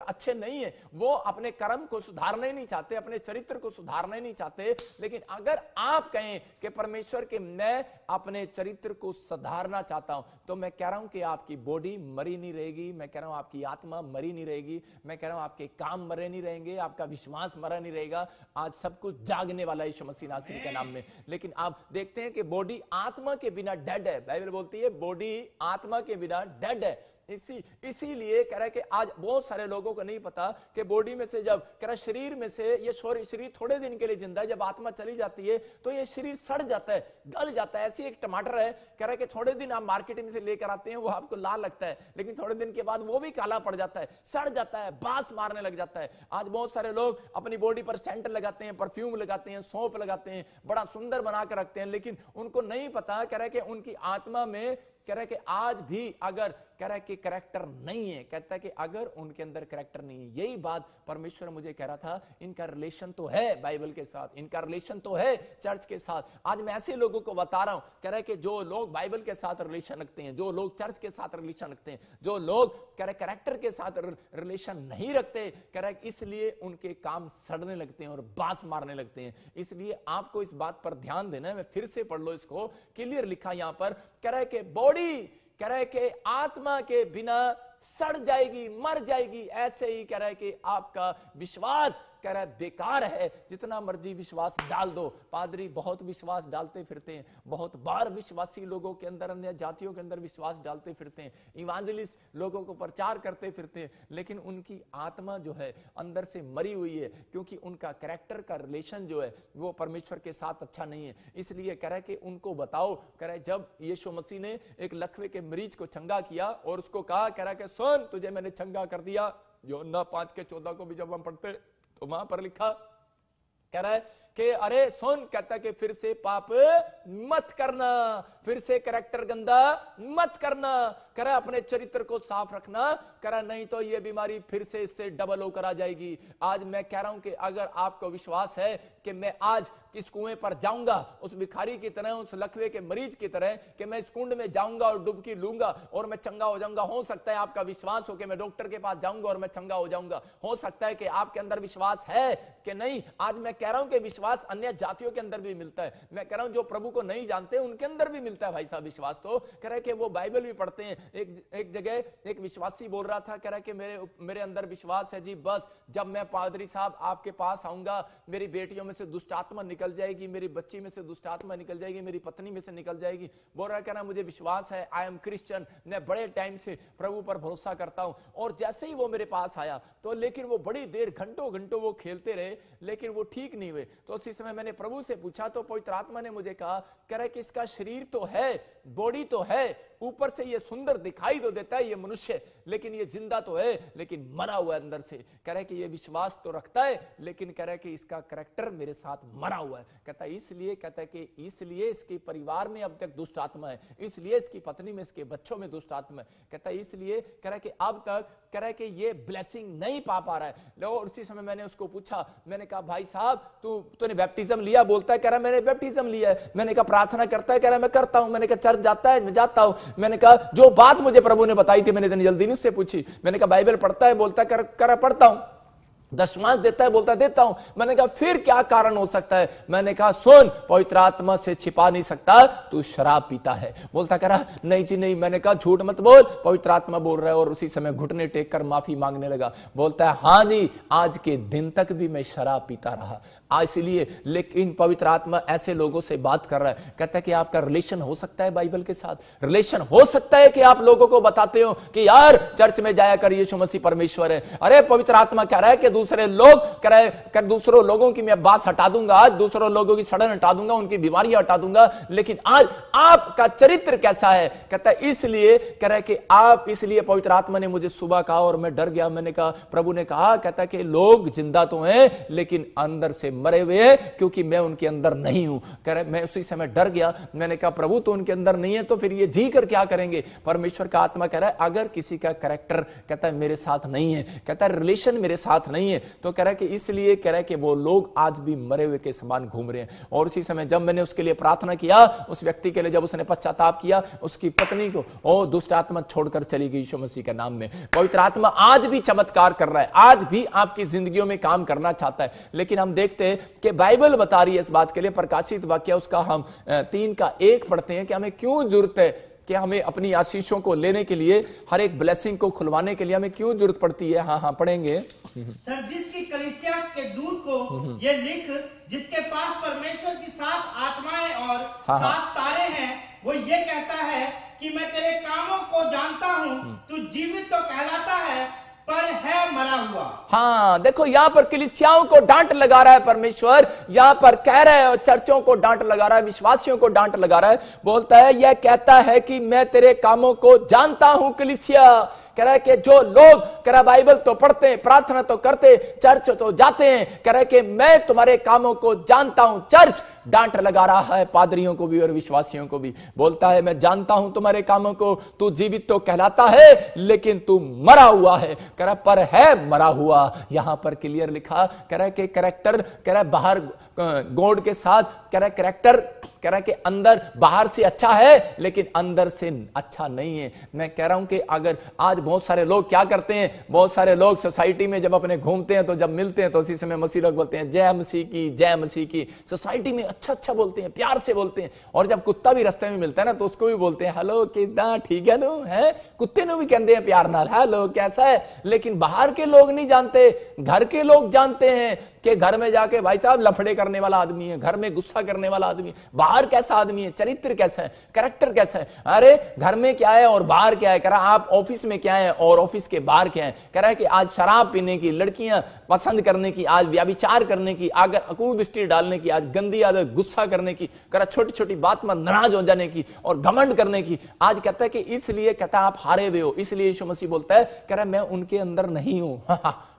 अच्छे नहीं है, वो अपने कर्म को सुधारना ही नहीं चाहते, अपने चरित्र को सुधारना ही नहीं चाहते। लेकिन अगर आप कहें कि परमेश्वर के मैं अपने चरित्र को सुधारना चाहता हूं, तो मैं कह रहा हूं कि आपकी बॉडी मरी नहीं रहेगी, मैं कह रहा हूं आपकी आत्मा मरी नहीं रहेगी, मैं कह रहा हूं आपके काम मरे नहीं रहेंगे, आपका विश्वास मरा नहीं रहेगा। आज सब कुछ जागने वाला है यीशु मसीह नासरी के नाम में। लेकिन आप देखते हैं कि बॉडी आत्मा के बिना डेड है। बाइबल बोलती है बॉडी आत्मा के बिना डेड है। इसीलिए कह रहा है कि आज बहुत सारे लोगों को नहीं पता कि बॉडी में से जब कह रहा शरीर में से ये शरीर थोड़े दिन के लिए जिंदा है, जब आत्मा चली जाती है तो ये शरीर सड़ जाता है, गल जाता है। ऐसी एक टमाटर है, कह रहा है कि थोड़े दिन आप मार्केट में से लेकर आते हैं, वो आपको लाल लगता है, लेकिन थोड़े दिन के बाद वो भी काला पड़ जाता है, सड़ जाता है, बास मारने लग जाता है। आज बहुत सारे लोग अपनी बॉडी पर सेंट लगाते हैं, परफ्यूम लगाते हैं, सौंफ लगाते हैं, बड़ा सुंदर बना कर रखते हैं, लेकिन उनको नहीं पता कह रहा है कि उनकी आत्मा में कह रहा है कि आज भी अगर कह रहा है कि कैरेक्टर नहीं है, कहता है कि अगर उनके अंदर कैरेक्टर नहीं है। यही बात परमेश्वर मुझे कह रहा था, इनका रिलेशन तो है बाइबल के साथ, इनका रिलेशन तो है चर्च के साथ। आज मैं ऐसे लोगों को बता रहा हूं, कह रहा है कि जो लोग बाइबल के साथ रिलेशन रखते हैं, जो लोग चर्च के साथ रिलेशन रखते हैं, जो लोग कह रहे कैरेक्टर के साथ रिलेशन नहीं रखते, कह रहा है इसलिए उनके काम सड़ने लगते हैं और बास मारने लगते हैं। इसलिए आपको इस बात पर ध्यान देना है। मैं फिर से पढ़ लो इसको, क्लियर लिखा यहां पर, कह रहा है कि बॉडी कह रहा है कि आत्मा के बिना सड़ जाएगी, मर जाएगी। ऐसे ही कह रहा है कि आपका विश्वास कह रहा है बेकार है, जितना मर्जी विश्वास डाल दो। पादरी बहुत विश्वास डालते फिरते हैं, बहुत बार विश्वासी लोगों के अंदर, अन्य जातियों के अंदर विश्वास डालते फिरते हैं, इवांजलिस्ट लोगों को प्रचार करते फिरते हैं, लेकिन उनकी आत्मा जो है अंदर से मरी हुई है, क्योंकि उनका कैरेक्टर का रिलेशन जो है वो परमेश्वर के साथ अच्छा नहीं है। इसलिए कह रहा है कि उनको बताओ, कह रहा है जब यीशु मसीह ने एक लकवे के मरीज को चंगा किया और उसको कहा, कह रहा है कि सुन तुझे मैंने चंगा कर दिया। यूहन्ना 5:14 को भी जब हम पढ़ते तो वहां पर लिखा, कह रहा है कि अरे सुन, कहता है कि फिर से पाप मत करना, फिर से कैरेक्टर गंदा मत करना, कह रहा अपने चरित्र को साफ रखना, कह रहा नहीं तो ये बीमारी फिर से इससे डबल होकर आ जाएगी। आज मैं कह रहा हूं कि अगर आपको विश्वास है कि मैं आज इस कुएं पर जाऊंगा, उस भिखारी की तरह, उस लकवे के मरीज की तरह, कि मैं इस कुंड में जाऊंगा और डुबकी लूंगा और मैं चंगा हो जाऊंगा, हो सकता है आपका विश्वास हो कि मैं डॉक्टर के पास जाऊंगा और मैं चंगा हो जाऊंगा, हो सकता है कि आपके अंदर विश्वास है कि नहीं। आज मैं कह रहा हूं कि विश्वास अन्य जातियों के अंदर भी मिलता है। मैं कह रहा हूं जो प्रभु को नहीं जानते उनके अंदर भी मिलता है भाई साहब विश्वास। तो कह रहा है कि वो बाइबल भी पढ़ते हैं। एक जगह एक विश्वासी बोल रहा था, कह रहा है कि मेरे अंदर विश्वास है जी, बस जब मैं पादरी साहब आपके पास आऊंगा, मेरी बेटियों में से दुष्ट आत्मा निकल जाएगी, मेरी बच्ची में से दुष्ट आत्मा निकल जाएगी, मेरी पत्नी में से निकल जाएगी। बोल रहा, कह रहा मुझे विश्वास है, आई एम क्रिश्चियन, मैं बड़े टाइम से प्रभु पर भरोसा करता हूं। और जैसे ही वो मेरे पास आया तो, लेकिन वो बड़ी देर घंटों घंटों वो खेलते रहे, लेकिन वो ठीक नहीं हुए। तो उसी समय मैंने प्रभु से पूछा तो पवित्र आत्मा ने मुझे कहा, कह रहा है कि इसका शरीर तो है, बॉडी तो है, ऊपर से ये सुंदर दिखाई तो देता है ये मनुष्य, लेकिन ये जिंदा तो है, लेकिन मरा हुआ है अंदर से। कह रहा है कि ये विश्वास तो रखता है, लेकिन कह रहा है कि इसका कैरेक्टर मेरे साथ मरा हुआ है। कहता है इसलिए, कहता है कि इसलिए इसके परिवार में अब तक दुष्ट आत्मा है, इसलिए इसकी पत्नी में, इसके बच्चों में दुष्ट आत्मा है। कहता है इसलिए, कह रहा है कि अब तक, कह रहा है कि ये ब्लेसिंग नहीं पा रहा है। और उसी समय मैंने उसको पूछा, मैंने कहा भाई साहब तूने बैप्टिज्म लिया? बोलता है, कह रहा मैंने बैप्टिज्म लिया है। मैंने कहा प्रार्थना करता है? कह रहा मैं करता हूं। मैंने कहा चर्च जाता है? मैं जाता हूं। मैंने कहा जो बात मुझे प्रभु ने बताई थी मैंने इतनी जल्दी नहीं उससे पूछी। मैंने कहा बाइबल पढ़ता है? बोलता है कर पढ़ता हूं। दशमांश देता है? बोलता देता हूं। मैंने कहा फिर क्या कारण हो सकता है? मैंने कहा सुन, पवित्र आत्मा से छिपा नहीं सकता, तू शराब पीता है। बोलता कह रहा नहीं जी नहीं। मैंने कहा झूठ मत बोल, पवित्र आत्मा बोल रहा है। और उसी समय घुटने टेक कर माफी मांगने लगा। बोलता है हाँ जी, आज के दिन तक भी मैं शराब पीता रहा। इसलिए, लेकिन पवित्र आत्मा ऐसे लोगों से बात कर रहा है। कहता है कि आपका रिलेशन हो सकता है बाइबल के साथ, रिलेशन हो सकता है कि आप लोगों को बताते हो कि यार चर्च में जाया कर, यीशु मसीह परमेश्वर है। अरे पवित्र आत्मा कह रहा है कि दूसरे लोग कर दूसरों लोगों की मैं बात हटा दूंगा, आज दूसरों लोगों की सड़न हटा दूंगा, उनकी बीमारियां हटा दूंगा, लेकिन आज आपका चरित्र कैसा है? कहता है इसलिए, कह रहा है कि आप, इसलिए पवित्र आत्मा ने मुझे सुबह कहा और मैं डर गया। मैंने कहा, प्रभु ने कहा, कहता है कि लोग जिंदा तो हैं लेकिन अंदर से मरे हुए हैं क्योंकि मैं उनके अंदर नहीं हूं। कह रहे मैं उसी समय डर गया, मैंने कहा प्रभु तो उनके अंदर नहीं है तो फिर ये जी कर क्या करेंगे। परमेश्वर का आत्मा कह रहा है अगर किसी का कैरेक्टर कहता है मेरे साथ नहीं है, कहता है रिलेशन मेरे साथ नहीं है, तो कह रहा है कि इसलिए कह रहा है कि वो लोग आज भी मरे हुए के समान घूम रहे हैं। और उसी समय जब मैंने उसके लिए प्रार्थना किया, उस व्यक्ति के लिए, जब उसने पश्चाताप किया, उसकी पत्नी को ओ दुष्ट आत्मा छोड़कर चली गई यीशु मसीह के नाम में। पवित्र आत्मा आज भी चमत्कार कर रहा है, आज भी आपकी जिंदगियों में काम करना चाहता है। लेकिन हम देखते हैं कि बाइबल बता रही है इस बात के लिए, प्रकाशित वाक्य उसका हम 3:1 पढ़ते हैं कि हमें क्यों जरूरत है कि हमें अपनी आशीषों को लेने के लिए, हर एक ब्लेसिंग को खुलवाने के लिए हमें क्यों जरूरत पड़ती है। हाँ पढ़ेंगे। सरदीस की कलीसिया के दूत को ये लिख, जिसके पास परमेश्वर की 7 आत्माएं और 7 तारे हैं, वो ये कहता है कि मैं तेरे कामों को जानता हूँ, तू जीवित तो कहलाता है पर है मरा हुआ। हाँ देखो यहां पर कलीसियाओं को डांट लगा रहा है परमेश्वर, यहां पर कह रहा है चर्चों को डांट लगा रहा है, विश्वासियों को डांट लगा रहा है। बोलता है यह कहता है कि मैं तेरे कामों को जानता हूं। कलीसिया कह रहा है कि जो लोग कह रहा बाइबल तो पढ़ते हैं, प्रार्थना तो करते, चर्च तो जाते हैं, कह रहा है कि मैं तुम्हारे कामों को जानता हूं। चर्च डांट लगा रहा है पादरियों को भी और विश्वासियों को भी। बोलता है मैं जानता हूं तुम्हारे कामों को, तू जीवित तो कहलाता है लेकिन तू मरा हुआ है। कह रहा पर है मरा हुआ। यहां पर क्लियर लिखा, कह रहा है कि कैरेक्टर, कह रहा है बाहर गॉड के साथ, कह रहा है कैरेक्टर, कह रहा है कि अंदर बाहर से अच्छा है लेकिन अंदर से अच्छा नहीं है। मैं कह रहा हूं कि अगर आज बहुत सारे लोग क्या करते हैं, बहुत सारे लोग सोसाइटी में जब अपने घूमते हैं तो जब मिलते हैं तो उसी समय मसीह लोग बोलते हैं जय मसीह की, जय मसीह की। सोसाइटी में अच्छा बोलते हैं, प्यार से बोलते हैं, और जब कुत्ता भी रास्ते में मिलता है ना तो उसको भी बोलते हैं हेलो किदा ठीक है नो है, कुत्ते ने भी कहते हैं प्यार नाल हेलो कैसा है। लेकिन बाहर के लोग नहीं जानते, घर के लोग जानते हैं कि घर में जाके भाई साहब लफड़े करने वाला आदमी है, घर में गुस्सा करने वाला आदमी, बाहर कैसा आदमी है, चरित्र कैसा है, कैरेक्टर कैसा है। अरे घर में क्या है और बाहर क्या है, कह रहा आप ऑफिस में क्या है और ऑफिस के बाहर क्या है। कह रहा है कि आज शराब पीने की, लड़कियां पसंद करने की, आज व्यभिचार करने की, अगर अकूदृष्टि डालने की, आज गंदी आदत गुस्सा करने की, कह रहा छोटी छोटी बात में नाराज हो जाने की और घमंड करने की। आज कहता है कि इसलिए कहता है आप हारे हुए हो। इसलिए यीशु मसीह बोलता है, कह रहा मैं उनके अंदर नहीं हूं।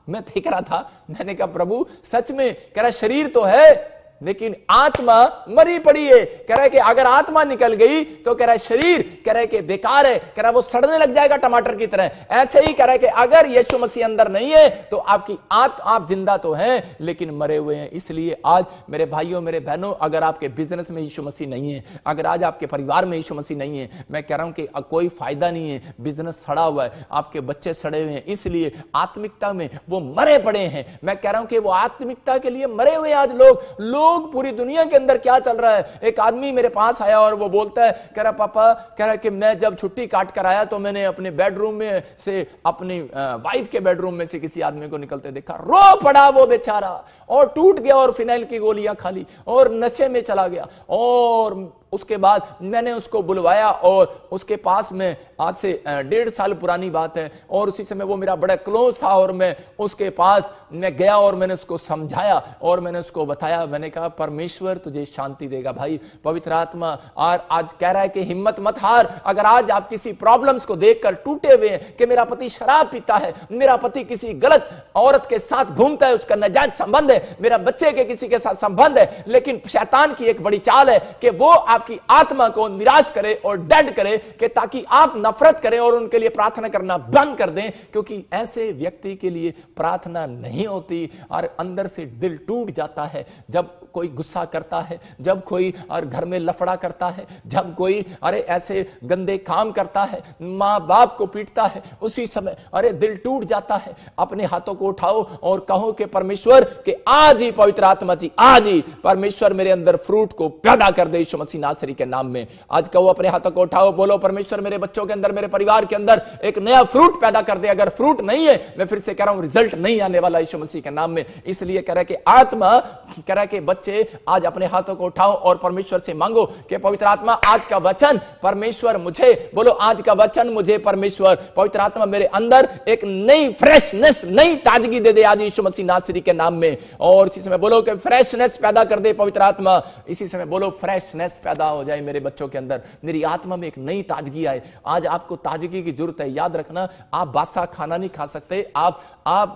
मैं देख रहा था, मैंने कहा प्रभु सच में, कह रहा शरीर तो है लेकिन आत्मा मरी पड़ी है। कह रहा है कि अगर आत्मा निकल गई तो कह रहा है शरीर, कह रहा है कि बेकार है, कह रहा है वो सड़ने लग जाएगा टमाटर की तरह। ऐसे ही कह रहा है कि अगर यीशु मसीह अंदर नहीं है तो आपकी आप जिंदा तो हैं लेकिन मरे हुए हैं। इसलिए आज मेरे भाइयों मेरे बहनों, अगर आपके बिजनेस में यीशु मसीह नहीं है, अगर आज आपके परिवार में यीशु मसीह नहीं है, मैं कह रहा हूं कि कोई फायदा नहीं है। बिजनेस सड़ा हुआ है, आपके बच्चे सड़े हुए हैं, इसलिए आत्मिकता में वो मरे पड़े हैं। मैं कह रहा हूं कि वो आत्मिकता के लिए मरे हुए आज लोग पूरी दुनिया के अंदर क्या चल रहा है। एक आदमी मेरे पास आया और वो बोलता है, कह रहा पापा, कह रहा कि मैं जब छुट्टी काट कर आया तो मैंने अपने बेडरूम में से, अपनी वाइफ के बेडरूम में से किसी आदमी को निकलते देखा। रो पड़ा वो बेचारा और टूट गया और फिनाइल की गोलियां खा ली और नशे में चला गया। और उसके बाद मैंने उसको बुलवाया और उसके पास में आज से 1.5 साल पुरानी बात है, और उसी समय वो मेरा बड़ा क्लोज था और मैं उसके पास मैं गया और मैंने उसको समझाया और मैंने उसको बताया। मैंने कहा परमेश्वर तुझे शांति देगा भाई, पवित्र आत्मा और आज कह रहा है कि हिम्मत मत हार। अगर आज आप किसी प्रॉब्लम्स को देखकर टूटे हुए हैं कि मेरा पति शराब पीता है, मेरा पति किसी गलत औरत के साथ घूमता है, उसका नाजायज संबंध है, मेरा बच्चे के किसी के साथ संबंध है, लेकिन शैतान की एक बड़ी चाल है कि वो आपकी आत्मा को निराश करे और डेड करे कि ताकि आप नफरत करें और उनके लिए प्रार्थना करना बंद कर दें, क्योंकि ऐसे व्यक्ति के लिए प्रार्थना नहीं होती और अंदर से दिल टूट जाता है जब कोई गुस्सा करता है, जब कोई और घर में लफड़ा करता है, जब कोई अरे ऐसे गंदे काम करता है, मां बाप को पीटता है, उसी समय अरे दिल टूट जाता है। अपने हाथों को उठाओ और कहो कि परमेश्वर के आज ही पवित्र आत्मा जी, आज ही परमेश्वर मेरे अंदर फ्रूट को पैदा कर दे यीशु मसीह नासरी के नाम में। आज कहो, अपने हाथों को उठाओ, बोलो परमेश्वर मेरे बच्चों के अंदर, मेरे परिवार के अंदर एक नया फ्रूट पैदा कर दे। अगर फ्रूट नहीं है, मैं फिर से कह रहा हूं, रिजल्ट नहीं आने वाला यीशु मसीह के नाम में। इसलिए कह रहा है कि आत्मा, कह रहा है कि बच्चे आज अपने हाथों को उठाओ और परमेश्वर से मांगो कि पवित्र आत्मा आज का वचन परमेश्वर मुझे, बोलो आज का वचन मुझे परमेश्वर पवित्र आत्मा मेरे अंदर एक नई फ्रेशनेस, नई ताजगी दे दे आज यीशु मसीह नासरी के नाम में। और इसी समय बोलो कि फ्रेशनेस पैदा कर दे पवित्र आत्मा, इसी समय बोलो फ्रेशनेस पैदा पैदा हो जाए मेरे बच्चों के अंदर, मेरी आत्मा में एक नई ताजगी आए। आज आपको ताजगी की जरूरत है। याद रखना, आप बासा खाना नहीं खा सकते, आप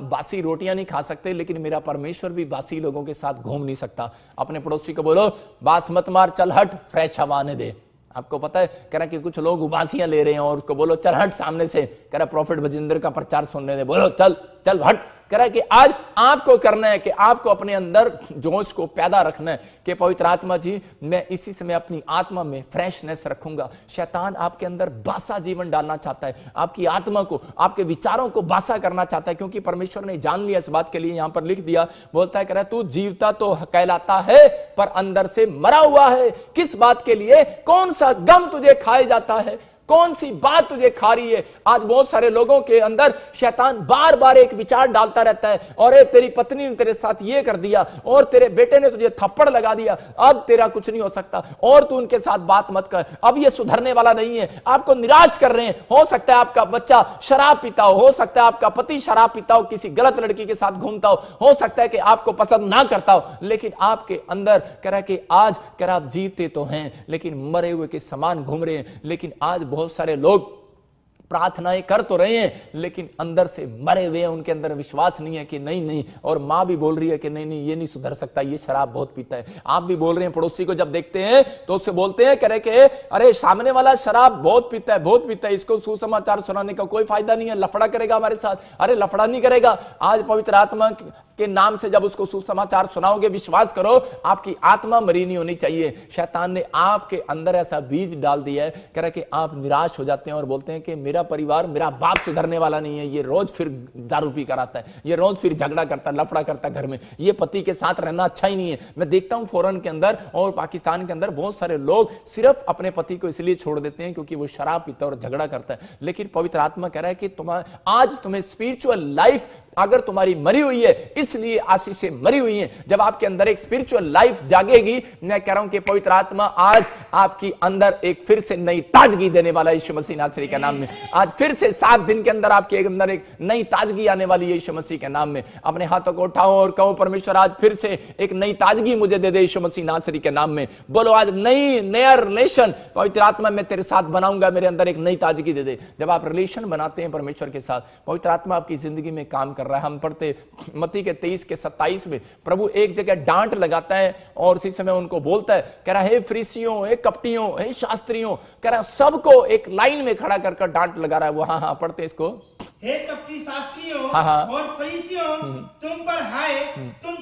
बासी रोटियां नहीं खा सकते, लेकिन मेरा परमेश्वर भी बासी लोगों के साथ घूम नहीं सकता। अपने पड़ोसी को बोलो, बास मत मार, चल हट, फ्रेश हवा आने दे। आपको पता है, कह रहा कि कुछ लोग उबासियां ले रहे हैं और उसको बोलो चल हट सामने से, कह रहा प्रॉफिट बजिंदर का प्रचार सुनने दे, बोलो चल चल हट। कह रहा है कि आज आपको करना है कि आपको अपने अंदर जोश को पैदा रखना है कि पवित्र आत्मा जी, मैं इसी समय अपनी आत्मा में फ्रेशनेस रखूंगा। शैतान आपके अंदर बासा जीवन डालना चाहता है, आपकी आत्मा को, आपके विचारों को बासा करना चाहता है, क्योंकि परमेश्वर ने जान लिया इस बात के लिए। यहां पर लिख दिया, बोलता है, कह रहा है तू जीवता तो कहलाता है पर अंदर से मरा हुआ है। किस बात के लिए? कौन सा गम तुझे खाए जाता है, कौन सी बात तुझे खा रही है? आज बहुत सारे लोगों के अंदर शैतान बार बार एक विचार डालता रहता है, और तेरी पत्नी ने तेरे साथ ये कर दिया, और तेरे बेटे ने तुझे थप्पड़ लगा दिया, अब तेरा कुछ नहीं हो सकता, और तू उनके साथ बात मत कर, अब ये सुधरने वाला नहीं है। आपको निराश कर रहे हैं। हो सकता है आपका बच्चा शराब पीता हो सकता है आपका पति शराब पीता हो, किसी गलत लड़की के साथ घूमता हो सकता है कि आपको पसंद ना करता हो, लेकिन आपके अंदर कह रहा है कि आज कह रहा आप जीते तो हैं लेकिन मरे हुए के समान घूम रहे हैं। लेकिन आज बहुत सारे लोग प्रार्थनाएं कर तो रहे हैं लेकिन अंदर से मरे हुए हैं, उनके अंदर विश्वास नहीं है कि नहीं नहीं, और मां भी बोल रही है कि नहीं नहीं ये नहीं सुधर सकता, ये शराब बहुत पीता है। आप भी बोल रहे हैं, पड़ोसी को जब देखते हैं तो उससे बोलते हैं, कह रहे कि अरे सामने वाला शराब बहुत पीता है, बहुत पीता है, इसको सुसमाचार सुनाने का कोई फायदा नहीं है, लफड़ा करेगा हमारे साथ। अरे लफड़ा नहीं करेगा। आज पवित्र आत्मा के नाम से जब उसको सुसमाचार सुनाओगे, विश्वास करो आपकी आत्मा मरी नहीं होनी चाहिए। शैतान ने आपके अंदर ऐसा बीज डाल दिया है, कह रहा कि आप निराश हो जाते हैं और बोलते हैं कि मेरा परिवार, मेरा बाप सुधरने वाला नहीं है, ये रोज फिर दारू पी कर आता है, ये रोज फिर झगड़ा करता है, लफड़ा करता है घर में, ये पति के साथ रहना अच्छा ही नहीं है। मैं देखता हूं फॉरेन के अंदर और पाकिस्तान के अंदर बहुत सारे लोग सिर्फ अपने पति को इसलिए छोड़ देते हैं क्योंकि वो शराब पीता और झगड़ा करता है। लेकिन पवित्र आत्मा कह रहा है कि आज तुम्हें स्पिरिचुअल लाइफ अगर तुम्हारी मरी हुई है, इसलिए आशीषें मरी हुई हैं। जब आपके अंदर एक स्पिरिचुअल लाइफ जागेगी, मैं कह रहा हूं कि पवित्र आत्मा आज आपकी अंदर एक फिर से नई ताजगी देने वाला है यीशु मसीह नासरी के नाम में। आज फिर से 7 दिन के अंदर आपके अंदर एक नई ताजगी आने वाली है यीशु मसीह के नाम में। अपने हाथों को उठाओ और कहो, परमेश्वर आज फिर से एक नई ताजगी मुझे दे दे यीशु मसीह नासरी के नाम में। बोलो आज नया रिलेशन पवित्र आत्मा मैं तेरे साथ बनाऊंगा, मेरे अंदर एक नई ताजगी दे दे। जब आप रिलेशन बनाते हैं परमेश्वर के साथ, पवित्र आत्मा आपकी जिंदगी में काम रहा है। हम पढ़ते मत्ती के 23 के 27 में प्रभु एक जगह डांट लगाता है और उसी समय उनको बोलता है, कह रहा है हे फरीसियों, हे कपटियों, हे शास्त्रियों, कह रहा है सबको एक लाइन में खड़ा कर डांट लगा रहा है वो। हाँ पढ़ते इसको, हे कपटी शास्त्रियों और फरीसियों, तुम पर हाय, तुम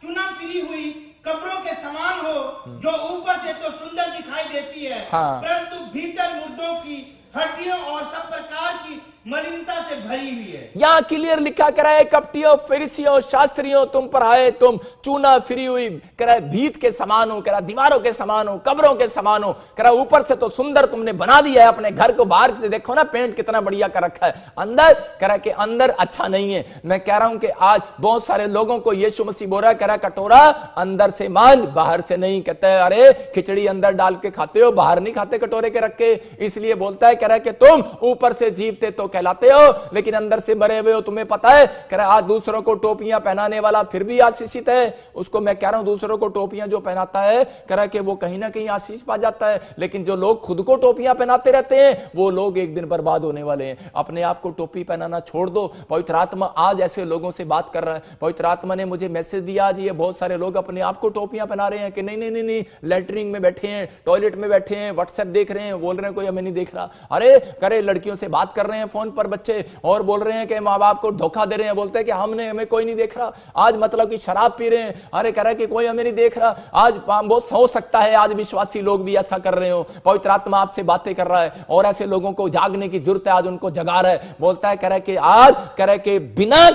चुना फिरी हुई कब्रों के समान हो, जो ऊपर से तो सुंदर दिखाई देती है, परंतु भीतर मुर्दों की हड्डियों और सब प्रकार की मलिनता से भरी हुई है। यहां क्लियर लिखा कराए, कपटियों, फरीसियों, शास्त्रियों, तुम पर आए, तुम चूना फिरी हुई कराए भीत के समान हो, करा दीवारों के समान हो, कब्रों के समान हो, करा ऊपर से तो सुंदर तुमने बना दिया है अपने घर को, बाहर से देखो ना पेंट कितना बढ़िया कर रखा है, अंदर करा के अंदर अच्छा नहीं है। मैं कह रहा हूं कि आज बहुत सारे लोगों को यीशु मसीह बोल रहा है, करा कटोरा अंदर से मांझ बाहर से नहीं। कहते हैं अरे खिचड़ी अंदर डाल के खाते हो, बाहर नहीं खाते कटोरे के रख के। इसलिए बोलता है, कह रहा है कि तुम ऊपर से जीवते तो कहलाते हो लेकिन अंदर से मरे हुए हो। तुम्हें पता है, कह रहा आज दूसरों को टोपियां पहनाने वाला फिर भी आशीषित है। उसको मैं कह रहा हूं दूसरों को टोपियां जो पहनाता है, कह रहा कि वो कहीं ना कहीं आशीष पा जाता है, लेकिन जो लोग खुद को टोपियां पहनाते रहते हैं वो लोग एक दिन बर्बाद होने वाले हैं। अपने आप को टोपी पहनाना छोड़ दो। पवित्र आत्मा आज ऐसे लोगों से बात कर रहा है। पवित्र आत्मा ने मुझे मैसेज दिया आज, ये बहुत सारे लोग अपने आप को टोपियां पहना रहे हैं कि नहीं नहीं नहीं, लैट्रिन में बैठे हैं, टॉयलेट में बैठे हैं, व्हाट्सएप देख रहे हैं, बोल रहे हैं कोई हमें नहीं देख रहा। अरे करे लड़कियों से बात कर रहे हैं फोन पर बच्चे और बोल रहे हैं कि माँ बाप को धोखा दे रहे हैं, बोलते हैं कि हमें कोई नहीं देख रहा। आज मतलब कि शराब पी रहे हैं, अरे कह रहा है कि कोई हमें नहीं देख रहा। आज बहुत हो सकता है आज विश्वासी लोग भी ऐसा कर रहे हो। पवित्र आत्मा आपसे बातें कर रहा है और ऐसे लोगों को जागने की जरूरत है, आज उनको जगा रहा है। बोलता है, कह रहा है कि आज कह रहा है कि बिना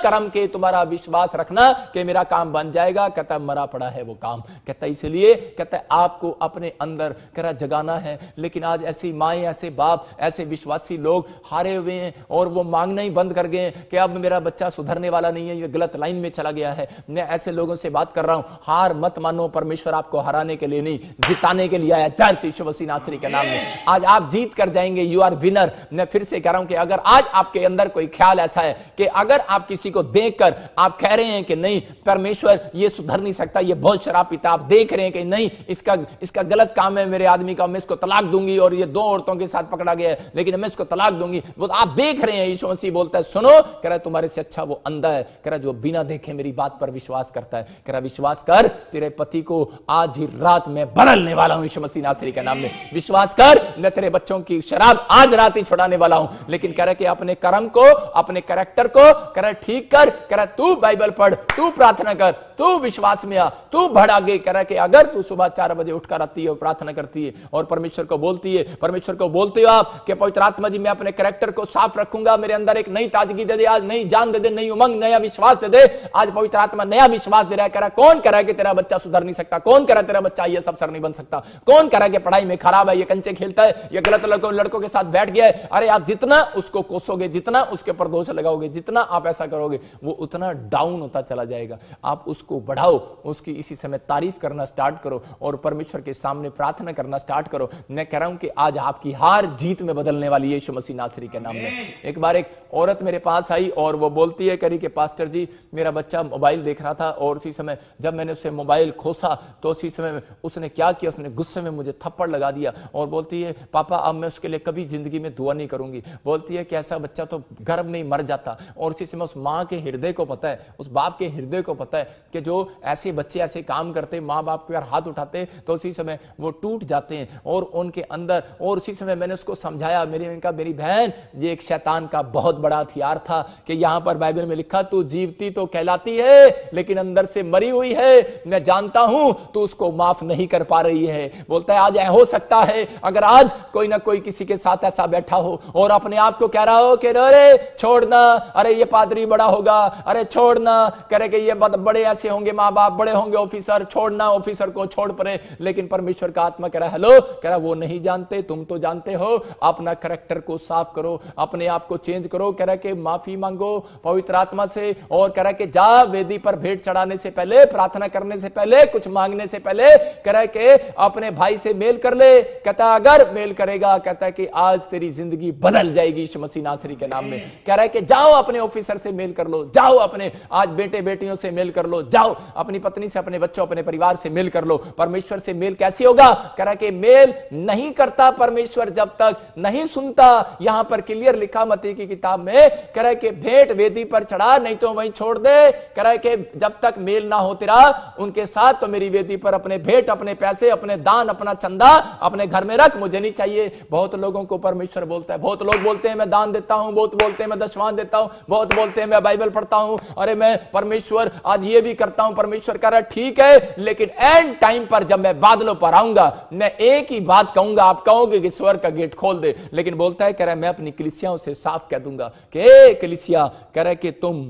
कर्म के तुम्हारा विश्वास रखना कि मेरा काम बन जाएगा। कहता मरा पड़ा है वो काम। कहता इसलिए कहता आपको अपने अंदर कह रहा जगाना है। लेकिन आज ऐसी माएं, ऐसे बाप, ऐसे विश्वासी लोग लोग हारे हुए हैं और वो मांगना ही बंद कर गए कि अब मेरा बच्चा सुधरने वाला नहीं है, ये गलत लाइन में चला गया है। मैं ऐसे लोगों से बात कर रहा हूं, हार मत मानो, परमेश्वर आपको हराने के लिए नहीं, जिताने के लिए आया। चर्च यीशु मसीह नासरी के नाम में आज आप जीत कर जाएंगे। You are winner. मैं फिर से कह रहा हूं कि अगर आज आपके अंदर कोई ख्याल ऐसा है कि अगर आप किसी को देखकर आप कह रहे हैं कि नहीं परमेश्वर ये सुधर नहीं सकता, ये बहुत शराब पीता, आप देख रहे हैं कि नहीं इसका गलत काम है मेरे आदमी का, मैं इसको तलाक दूंगी, और ये 2 औरतों के साथ पकड़ा गया है लेकिन मैं इसको तलाक दूंगी, वो आप देख रहे हैं। यीशु मसीह बोलता है सुनो, कह रहा है तुम्हारे से अच्छा वो अंधा है, कह रहा जो बिना देखे मेरी बात पर विश्वास करता है, कह रहा विश्वास कर, तेरे पति को आज ही रात में बदलने वाला हूं यीशु मसीह नासरी के नाम में। विश्वास कर, मैं तेरे बच्चों की शराब आज रात ही छुड़ाने वाला हूं। लेकिन कह रहा कि अपने कर्म को, अपने कैरेक्टर को कह रहा ठीक कर, कह रहा तू बाइबल पढ़, तू प्रार्थना कर, तू विश्वास में आ, तू बढ़ आगे। कह रहा कि अगर तू सुबह 4 बजे उठकर आती है और प्रार्थना करती है और परमेश्वर को बोलती है, परमेश्वर को बोलते हो आप कि पवित्र आत्मा जी मैं अपने कैरेक्टर को साफ रखूंगा, मेरे अंदर एक नई ताजगी दे दे, आज नई जान दे दे, नई उमंग, नया विश्वास दे दे। आज पवित्र आत्मा नया विश्वास दे रहा है। कह रहा कौन कह रहा है कि तेरा बच्चा सुधर नहीं सकता, कौन कह रहा है तेरा बच्चा ये सब सर नहीं बन सकता, कौन कह रहा है कि पढ़ाई में खराब है, ये कंचे खेलता है, ये गलत लड़कों के साथ बैठ गया है। अरे आप जितना उसको कोसोगे, जितना उसके ऊपर दोष लगाओगे, जितना आप ऐसा करोगे, वो उतना डाउन होता चला जाएगा। आप उसको बढ़ाओ, उसकी इसी समय तारीफ करना स्टार्ट करो और परमेश्वर के सामने प्रार्थना करना स्टार्ट करो। मैं कह रहा हूं कि आज आपकी हार जीत में बदलने वाली है यीशु मसीह नासरी के नाम में। एक बार एक औरत मेरे पास आई और वो बोलती है, करी कि पास्टर जी मेरा बच्चा मोबाइल देख रहा था और उसी समय जब मैंने उससे मोबाइल खोसा तो उसी समय उसने क्या किया, उसने गुस्से में मुझे थप्पड़ लगा दिया और बोलती है पापा अब मैं उसके लिए कभी जिंदगी में दुआ नहीं करूंगी। बोलती है कि ऐसा बच्चा तो गर्भ में ही मर जाता। और उसी समय उस माँ के हृदय को पता है, उस बाप के हृदय को पता है कि जो ऐसे बच्चे ऐसे काम करते, माँ बाप के हाथ उठाते तो उसी समय वो टूट जाते हैं और उनके अंदर। और उसी समय मैंने उसको समझाया, मेरी बहन ये एक शैतान का बहुत बड़ा हथियार था कि यहां पर बाइबल में लिखा तू जीवती तो कहलाती है लेकिन अंदर से मरी हुई है, मैं जानता हूं तू उसको माफ नहीं कर पा रही है। बोलता है आज हो सकता है अगर आज कोई ना कोई किसी के साथ ऐसा बैठा हो और अपने आप को कह रहा हो कि अरे छोड़ना, अरे ये पादरी बड़ा होगा, अरे छोड़ना, करे कि ये बड़े ऐसे होंगे, माँ बाप बड़े होंगे, ऑफिसर, छोड़ना, ऑफिसर को छोड़ पड़े। लेकिन परमेश्वर का आत्मा कह रहा है हेलो, कह रहा वो नहीं जानते, तुम तो जानते हो। अपना कैरेक्टर को साफ करो, अपने आप को चेंज करो। कह रहा कि माफी मांगो पवित्र आत्मा से और कह रहा कि जा वेदी पर भेंट चढ़ाने से पहले, प्रार्थना करने से पहले, कुछ मांगने से पहले कह रहा कि अपने भाई से मेल कर ले। कहता अगर मेल करेगा, कहता है कि आज तेरी जिंदगी बदल जाएगी यीशु मसीह नासरी के नाम में। कह रहा है कि जाओ अपने ऑफिसर से मेल कर लो, जाओ अपने आज बेटे बेटियों से मेल कर लो, जाओ अपनी पत्नी से, अपने बच्चों, अपने परिवार से मेल कर लो। परमेश्वर से मेल कैसे होगा? कह रहा कि मेल नहीं करता परमेश्वर जब तक नहीं सुनता। यहां पर क्लियर लिखा मत्ती की किताब में, कह रहा है कि भेंट वेदी पर चढ़ा नहीं तो वहीं छोड़ दे। कह रहा है कि जब तक मेल ना हो तेरा उनके साथ तो मेरी वेदी पर अपने भेंट, अपने पैसे, अपने दान, अपना चंदा अपने घर में रख, मुझे नहीं चाहिए। बहुत लोगों को परमेश्वर बोलता है, बहुत लोग बोलते हैं मैं दान देता हूं, बहुत बोलते हैं मैं दशवान देता हूं, बहुत बोलते हैं मैं बाइबल पढ़ता हूं, अरे मैं परमेश्वर आज ये भी करता हूं। परमेश्वर कह रहा है ठीक है, लेकिन एंड टाइम पर जब मैं बादलों पर आऊंगा मैं एक ही बात कहूंगा, आप कहोगे कि स्वर्ग का गेट खोल दे। लेकिन बोलता है, कह रहा है मैं अपनी कलीसियाओं से साफ कह दूंगा कि कलीसिया, कह रहा है कि तुम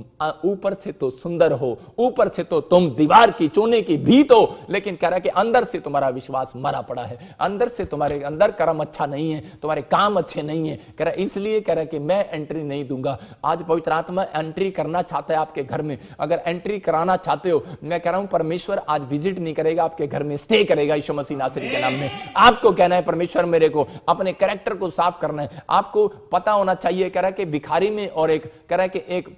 ऊपर से तो सुंदर हो, ऊपर से तो तुम दीवार की चोने की भीत हो, लेकिन कह रहा है कि अंदर से तुम्हारा विश्वास मरा पड़ा है, अंदर से तुम्हारे अंदर कर्म अच्छा नहीं है, तुम्हारे काम अच्छे नहीं है। कह रहा है इसलिए कह रहा है कि मैं एंट्री नहीं दूंगा। आज पवित्र आत्मा एंट्री करना चाहता है आपके घर में। अगर एंट्री कराना चाहते हो, मैं कह रहा हूं परमेश्वर आज विजिट नहीं करेगा आपके घर में, स्टे करेगा यीशु मसीह नासरी के नाम में। आपको कहना है परमेश्वर मेरे को अपने कैरेक्टर को साफ करना है। आपको पता होना चाहिए, कह रहा है कि भिखारी में और एक, कह रहा है कि एक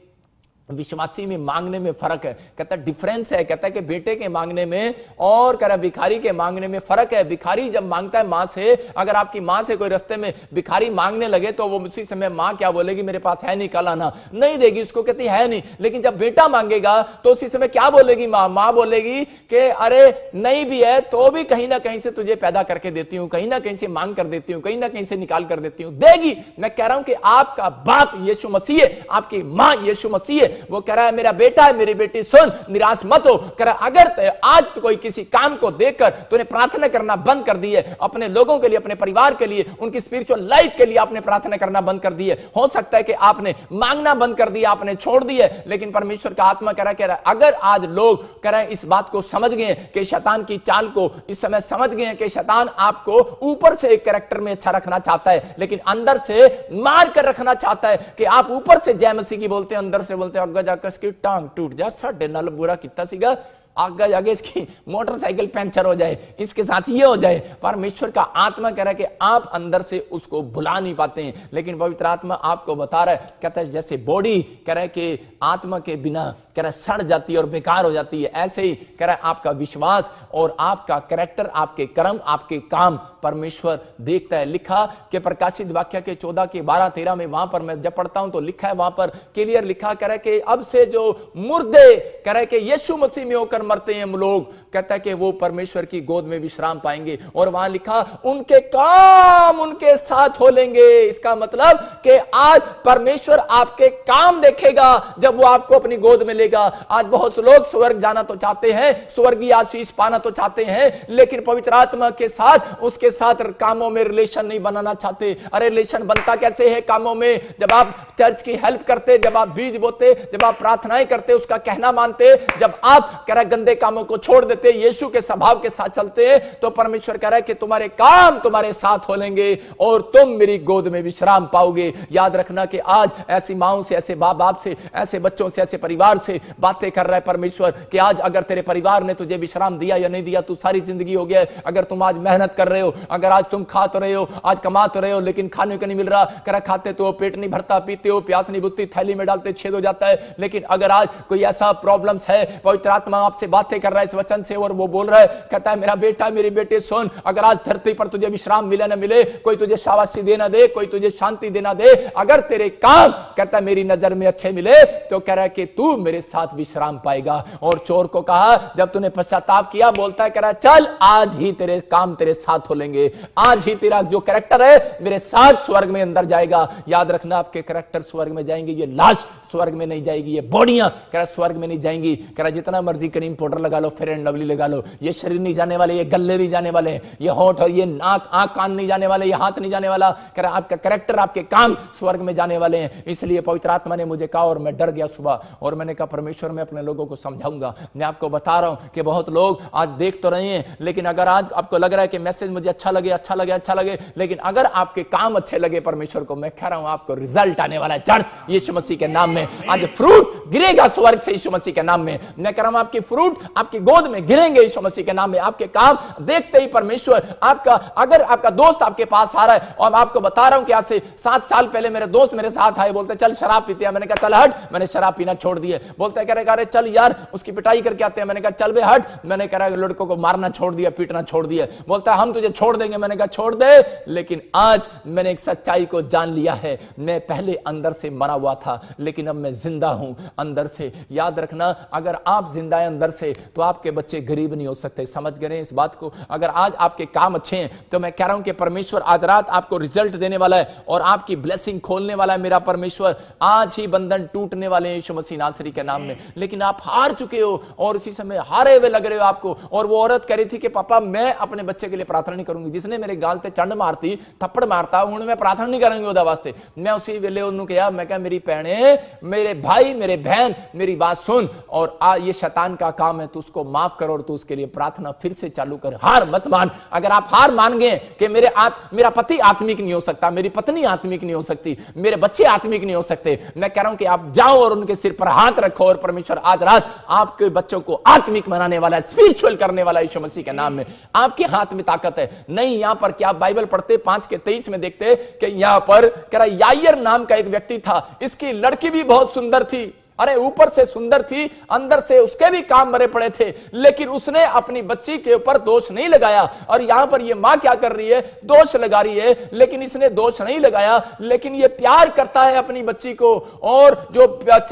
विश्वासी में मांगने में फर्क है। कहता है डिफरेंस है, कहता है कि बेटे के मांगने में और कह रहा भिखारी के मांगने में फर्क है। भिखारी जब मांगता है मां से, अगर आपकी मां से कोई रास्ते में भिखारी मांगने लगे तो वो उसी समय मां क्या बोलेगी, मेरे पास है नहीं, कल आना, नहीं देगी उसको, कहती है नहीं। लेकिन जब बेटा मांगेगा तो उसी समय क्या बोलेगी मां बोलेगी कि अरे नहीं भी है तो भी कहीं ना कहीं से तुझे पैदा करके देती हूं, कहीं ना कहीं से मांग कर देती हूं, कहीं ना कहीं से निकाल कर देती हूं, देगी। मैं कह रहा हूं कि आपका बाप यीशु मसीह है, आपकी मां यीशु मसीह है, वो कह रहा है मेरा बेटा है, मेरी बेटी सुन, निराश मत हो। कह रहा अगर आज तो कोई किसी काम को देखकर तूने प्रार्थना करना बंद कर दी है, अपने लोगों के लिए, अपने परिवार के लिए, उनकी स्पिरिचुअल लाइफ के लिए आपने प्रार्थना करना बंद कर दी है, हो सकता है कि आपने मांगना बंद कर दिया, आपने छोड़ दिया, लेकिन परमेश्वर का आत्मा कह रहा है अगर आज लोग कह रहे हैं इस बात को समझ गए कि शैतान की चाल को इस समय समझ गए कि शैतान आपको ऊपर से एक कैरेक्टर में अच्छा रखना चाहता है, लेकिन अंदर से मार कर रखना चाहता है कि आप ऊपर से जय मसीह की बोलते हैं, अंदर से बोलते हैं अग्गा जाकर इसकी टांग टूट जा, साढ़े नाल बुरा कितना सीगा, आगे जाके इसकी मोटरसाइकिल पंचर हो जाए, इसके साथ ये हो जाए। परमेश्वर का आत्मा कह रहा है कि आप अंदर से उसको भुला नहीं पाते हैं, लेकिन पवित्र आत्मा आपको बता रहा है, कहता है जैसे बॉडी कह रहा है कि आत्मा के बिना कह रहा है सड़ जाती है और बेकार हो जाती है, ऐसे ही कह रहा है आपका विश्वास और आपका कैरेक्टर, आपके कर्म, आपके काम परमेश्वर देखता है। लिखा कि प्रकाशित वाक्य के 14 के 12-13 में वहां पर मैं जब पढ़ता हूं तो लिखा है, वहां पर क्लियर लिखा कह रहा है कि अब से जो मुर्दे कह रहा है कि यीशु मसीह में होकर मरते हैं लोग, कहता है कि वो परमेश्वर की गोद में विश्राम पाएंगे। और वहां लिखा उनके काम उनके साथ हो लेंगे। इसका मतलब कि आज परमेश्वर आपके काम देखेगा जब वो आपको अपनी गोद में लेगा। आज बहुत से लोग स्वर्ग जाना तो चाहते हैं, स्वर्गीय आशीष पाना तो चाहते हैं, लेकिन पवित्र आत्मा के साथ उसके साथ कामों में रिलेशन नहीं बनाना चाहते। अरे रिलेशन बनता कैसे है कामों में? जब आप चर्च की हेल्प करते, जब आप बीज बोते, जब आप प्रार्थनाएं करते, उसका कहना मानते, जब आप कह रहे गंदे कामों को छोड़ देते, यीशु के स्वभाव के साथ चलते हैं, तो परमेश्वर कह रहा है कि तुम्हारे काम तुम्हारे साथ हो लेंगे और तुम मेरी गोद में विश्राम पाओगे। याद रखना कि आज ऐसी माओं से, ऐसे बाप बाप से, ऐसे बच्चों से, ऐसे परिवार से बातें कर रहा है परमेश्वर कि आज अगर तेरे परिवार ने तुझे विश्राम दिया या नहीं दिया, तू सारी जिंदगी हो गया। अगर तुम आज मेहनत कर रहे हो, अगर आज तुम खा तो रहे हो, आज कमा तो रहे हो, लेकिन खाने को नहीं मिल रहा, करा खाते तो पेट नहीं भरता, पीते हो प्यास नहीं बुझती, थैली में डालते छेद हो जाता है। लेकिन अगर आज कोई ऐसा प्रॉब्लम्स है, पवित्र आत्मा आपसे बातें कर रहा है इस वचन से और वो बोल रहा है, कहता है मेरा बेटा मेरी बेटी सुन, अगर आज धरती पर तुझे विश्राम मिले ना मिले, कोई तुझे शाबाशी देना दे, कोई तुझे शांति देना दे, अगर तेरे काम कहता है मेरी नजर में अच्छे मिले, तो कह रहा है कि तू मेरे साथ विश्राम पाएगा। और चोर को कहा जब तूने पश्चाताप किया, बोलता है कह रहा है चल आज ही तेरे काम तेरे साथ हो लेंगे, आज ही तेरा जो कैरेक्टर है मेरे साथ स्वर्ग में अंदर जाएगा। याद रखना आपके कैरेक्टर स्वर्ग में जाएंगे, ये लाश स्वर्ग में नहीं जाएगी, ये बॉडियां कह रहा स्वर्ग में नहीं जाएंगी। कह रहा जितना मर्जी क्रीम पाउडर लगा लो, फेयर एंड लवली लगा लो, ये शरीर नहीं जाने वाले, ये गले नहीं जाने वाले, ये होंठ और ये नाक आंख कान नहीं जाने वाले, ये हाथ नहीं जाने वाला। कह रहा आपका कैरेक्टर आपके काम स्वर्ग में जाने वाले हैं। इसलिए पवित्र आत्मा ने मुझे कहा और मैं डर गया सुबह, और मैंने कहा परमेश्वर मैं अपने लोगों को समझाऊंगा। मैं आपको बता रहा हूं कि बहुत लोग आज देख तो रहे हैं, लेकिन अगर आज आपको लग रहा है कि मैसेज मुझे अच्छा लगे, लेकिन अगर आपके काम अच्छे लगे परमेश्वर को, मैं कह रहा हूं आपको रिजल्ट आने वाला है चर्च, यीशु मसीह के नाम में। आज फ्रूट गिरेगा स्वर्ग से यीशु मसीह के नाम में। मैं कह रहा हूं आपकी फ्रूट आपकी गोद में गिरेंगे यीशु मसीह के नाम में। आपके काम देखते ही परमेश्वर आपका, अगर आपका दोस्त आपके पास आ रहा है, और मैं आपको बता रहा हूं कि आज से 7 साल पहले मेरे दोस्त मेरे साथ आए, बोलते चल शराब पीते हैं। मैंने कहा चल हट, मैंने शराब पीना छोड़ दिया। बोलते कह रहे चल यार उसकी पिटाई करके आते हैं। मैंने कहा चल बे हट, मैंने कह रहा लड़कों को मारना छोड़ दिया, पीटना छोड़ दिया। बोलता है हम तुझे छोड़ देंगे। मैंने कहा छोड़ दे, लेकिन आज मैंने एक सच्चाई को जान लिया है, मैं पहले अंदर से मरा हुआ था, लेकिन अब मैं जिंदा हूं अंदर से। याद रखना अगर आप जिंदा हैं अंदर से, तो आपके बच्चे गरीब नहीं हो सकते। समझ गए इस बात को? अगर आज आपके काम अच्छे हैं, तो मैं कह रहा हूं कि परमेश्वर आज रात आपको रिजल्ट देने वाला है और आपकी ब्लेसिंग खोलने वाला है मेरा परमेश्वर। आज ही बंधन टूटने वाले हैं यीशु मसीह नासरी के नाम में। लेकिन आप हार चुके हो और उसी समय हारे हुए लग रहे हो आपको। और वो औरत कह रही थी कि पापा मैं अपने बच्चे के लिए प्रार्थना नहीं करूंगी, जिसने मेरे गाल पे चंड मारती थप्पड़ मारता हूं, मैं प्रार्थना नहीं करूंगी ਉਹਦਾ वास्ते। मैं उसी वेले उन्होंने कहा, मैं कहा मेरी भैने, मेरे भाई, मेरे बहन, मेरी बात सुन, और ये शैतान का काम है, तू उसको माफ कर और तू उसके लिए प्रार्थना फिर से चालू कर। हार मत मान। अगर आप हार मान गए कि मेरा पति आत्मिक नहीं हो सकता, मेरी पत्नी आत्मिक नहीं हो सकती, मेरे बच्चे आत्मिक नहीं हो सकते, मैं कह रहा हूं कि आप जाओ और उनके सिर पर हाथ रखो और परमेश्वर आज रात आपके बच्चों को आत्मिक बनाने वाला है, स्पिरिचुअल करने वाला यीशु मसीह के नाम में। आपके हाथ में ताकत है। नहीं यहां पर क्या आप बाइबल पढ़ते 5:23 में देखते कि यहां पर कह रहा यायर नाम का एक व्यक्ति था, इसकी लड़की भी बहुत सुंदर थी। अरे ऊपर से सुंदर थी, अंदर से उसके भी काम भरे पड़े थे, लेकिन उसने अपनी बच्ची के ऊपर दोष नहीं लगाया। और यहां पर ये मां क्या कर रही है? दोष लगा रही है, लेकिन इसने दोष नहीं लगाया, लेकिन ये प्यार करता है अपनी बच्ची को। और जो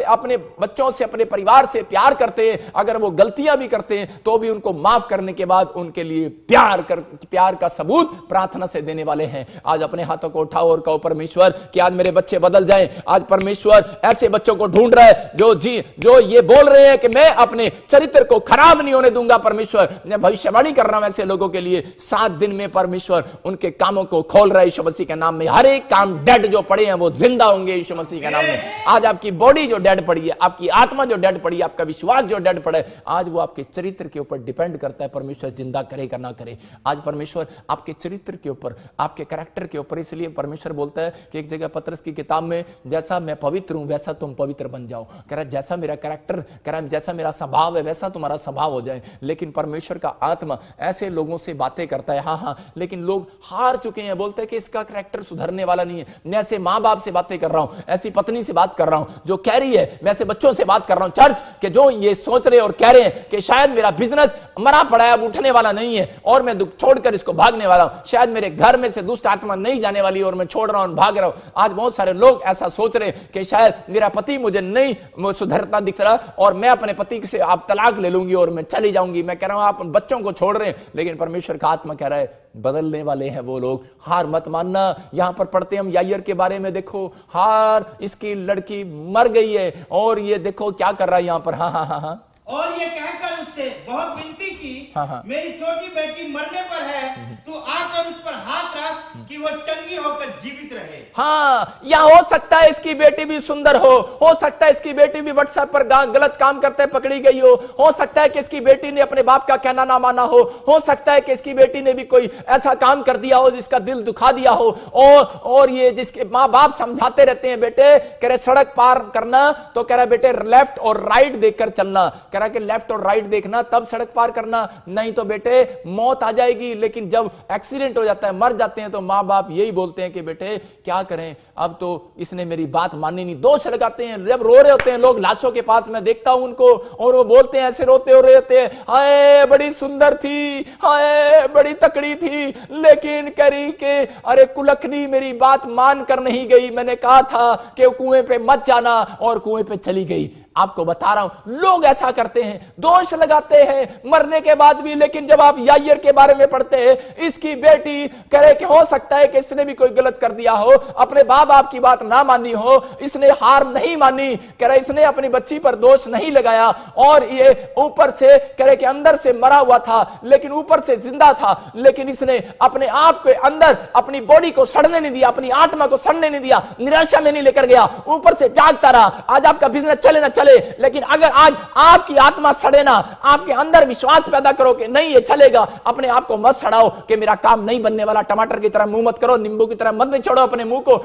अपने बच्चों से, अपने परिवार से प्यार करते हैं, अगर वो गलतियां भी करते हैं तो भी उनको माफ करने के बाद उनके लिए प्यार का सबूत प्रार्थना से देने वाले हैं। आज अपने हाथों को उठाओ और कहो परमेश्वर कि आज मेरे बच्चे बदल जाएं। आज परमेश्वर ऐसे बच्चों को ढूंढ रहा है जो ये बोल रहे हैं कि मैं अपने चरित्र को खराब नहीं होने दूंगा, परमेश्वर मैं भविष्यवाणी कर रहा हूं ऐसे लोगों के लिए 7 दिन में परमेश्वर उनके कामों को खोल रहा है यीशु मसीह के नाम में। हर एक काम डेड जो पड़े हैं वो जिंदा होंगे यीशु मसीह के नाम में। आज आपकी बॉडी जो डेड पड़ी है, आपकी आत्मा जो डेड पड़ी है, आपका विश्वास जो डेड पड़ा है, आज वो आपके चरित्र के ऊपर डिपेंड करता है परमेश्वर जिंदा करेगा ना करे। आज परमेश्वर आपके चरित्र के ऊपर, आपके कैरेक्टर के ऊपर, इसलिए परमेश्वर बोलता है कि एक जगह पतरस की किताब में, जैसा मैं पवित्र हूं वैसा तुम पवित्र बन जाओ। कह रहा जैसा मेरा कैरेक्टर, कह रहा जैसा मेरा स्वभाव है वैसा तुम्हारा स्वभाव हो जाए। लेकिन परमेश्वर का आत्मा ऐसे लोगों से बातें करता है, हाँ, लेकिन लोग हार चुके हैं, बोलते हैं कि इसका कैरेक्टर सुधरने वाला नहीं है। मैं ऐसे माँ बाप से बातें कर रहा हूं, ऐसी पत्नी से बात कर रहा हूं जो कह रही है, मैं ऐसे बच्चों से बात कर रहा हूं चर्च के जो ये सोच रहे और कह रहे हैं कि शायद मेरा बिजनेस मरा पड़ा है, अब उठने वाला नहीं है और मैं दुख छोड़कर इसको भागने वाला हूं, शायद मेरे घर में से दुष्ट आत्मा नहीं जाने वाली और मैं छोड़ रहा हूं, भाग रहा हूं। आज बहुत सारे लोग ऐसा सोच रहे कि शायद मेरा पति मुझे नहीं सुधरता दिख रहा और मैं अपने पति से आप तलाक ले लूंगी और मैं चली जाऊंगी। मैं कह रहा हूं आप बच्चों को छोड़ रहे हैं, लेकिन परमेश्वर का आत्मा कह रहा है बदलने वाले हैं वो लोग। हार मत मानना। यहां पर पढ़ते हम यायर के बारे में, देखो हार इसकी लड़की मर गई है और ये देखो क्या कर रहा है यहां पर। हाँ और ये कहकर उससे बहुत विनती की, मेरी छोटी बेटी मरने पर है, तू आकर उस पर हाथ रख कि वो चंगी होकर जीवित रहे। हाँ, या हो सकता है इसकी बेटी भी सुंदर हो सकता है इसकी बेटी भी व्हाट्सएप पर गलत काम करते पकड़ी गई हो सकता है कि इसकी बेटी ने अपने बाप का कहना ना माना हो सकता है कि इसकी बेटी ने भी कोई ऐसा काम कर दिया हो जिसका दिल दुखा दिया हो, और ये जिसके माँ बाप समझाते रहते हैं बेटे, कह रहे सड़क पार करना तो कह रहा बेटे लेफ्ट और राइट देखकर चलना, कह रहा कि लेफ्ट और राइट देखना तब सड़क पार करना, नहीं तो बेटे मौत आ जाएगी। लेकिन जब एक्सीडेंट हो जाता है, मर जाते हैं, तो माँ बाप यही बोलते हैं कि बेटे क्या करें, अब तो इसने मेरी बात मानी नहीं, दोष लगाते हैं। जब रो रहे होते हैं लोग लाशों के पास, मैं देखता हूं उनको और वो बोलते हैं ऐसे रोते हो रहे होते हैं, हाय बड़ी सुंदर थी, हाय बड़ी तकड़ी थी, लेकिन करी के अरे कुलखनी मेरी बात मान कर नहीं गई, मैंने कहा था कि कुएं पे मत जाना और कुएं पे चली गई। आपको बता रहा हूं लोग ऐसा करते हैं, दोष लगाते हैं मरने के बाद भी। लेकिन जब आप यायर के बारे में पढ़ते हैं, इसकी बेटी करे कि हो सकता है कि इसने भी कोई गलत कर दिया हो, अपने बाप बाप की बात ना मानी हो, इसने हार नहीं मानी, कह रहे इसने अपनी बच्ची पर दोष नहीं लगाया और ये ऊपर से कह रहे कि अंदर से मरा हुआ था लेकिन ऊपर से जिंदा था, लेकिन इसने अपने आप के अंदर अपनी बॉडी को सड़ने नहीं दिया, अपनी आत्मा को सड़ने नहीं दिया, निराशा में नहीं लेकर गया, ऊपर से जागता रहा। आज आपका बिजनेस चले ना चले, लेकिन अगर आज आपकी आत्मा सड़े ना, आपके अंदर विश्वास पैदा करो कि नहीं ये चलेगा, अपने आप को मत सड़ाओ कि मेरा काम नहीं बनने वाला, टमाटर की तरह मुंह मत करो, नींबू की तरह मत निचोड़ो अपने मुंह को,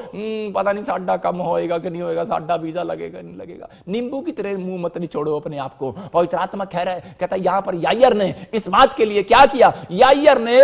पता नहीं साडा कम होएगा कि नहीं होएगा, साडा वीजा लगेगा नहीं लगेगा, नींबू की तरह मुंह मत निचोड़ो अपने आप को। पवित्र आत्मा कह रहा है, कहता है यहां पर यायर ने इस बात के लिए क्या किया, यायर ने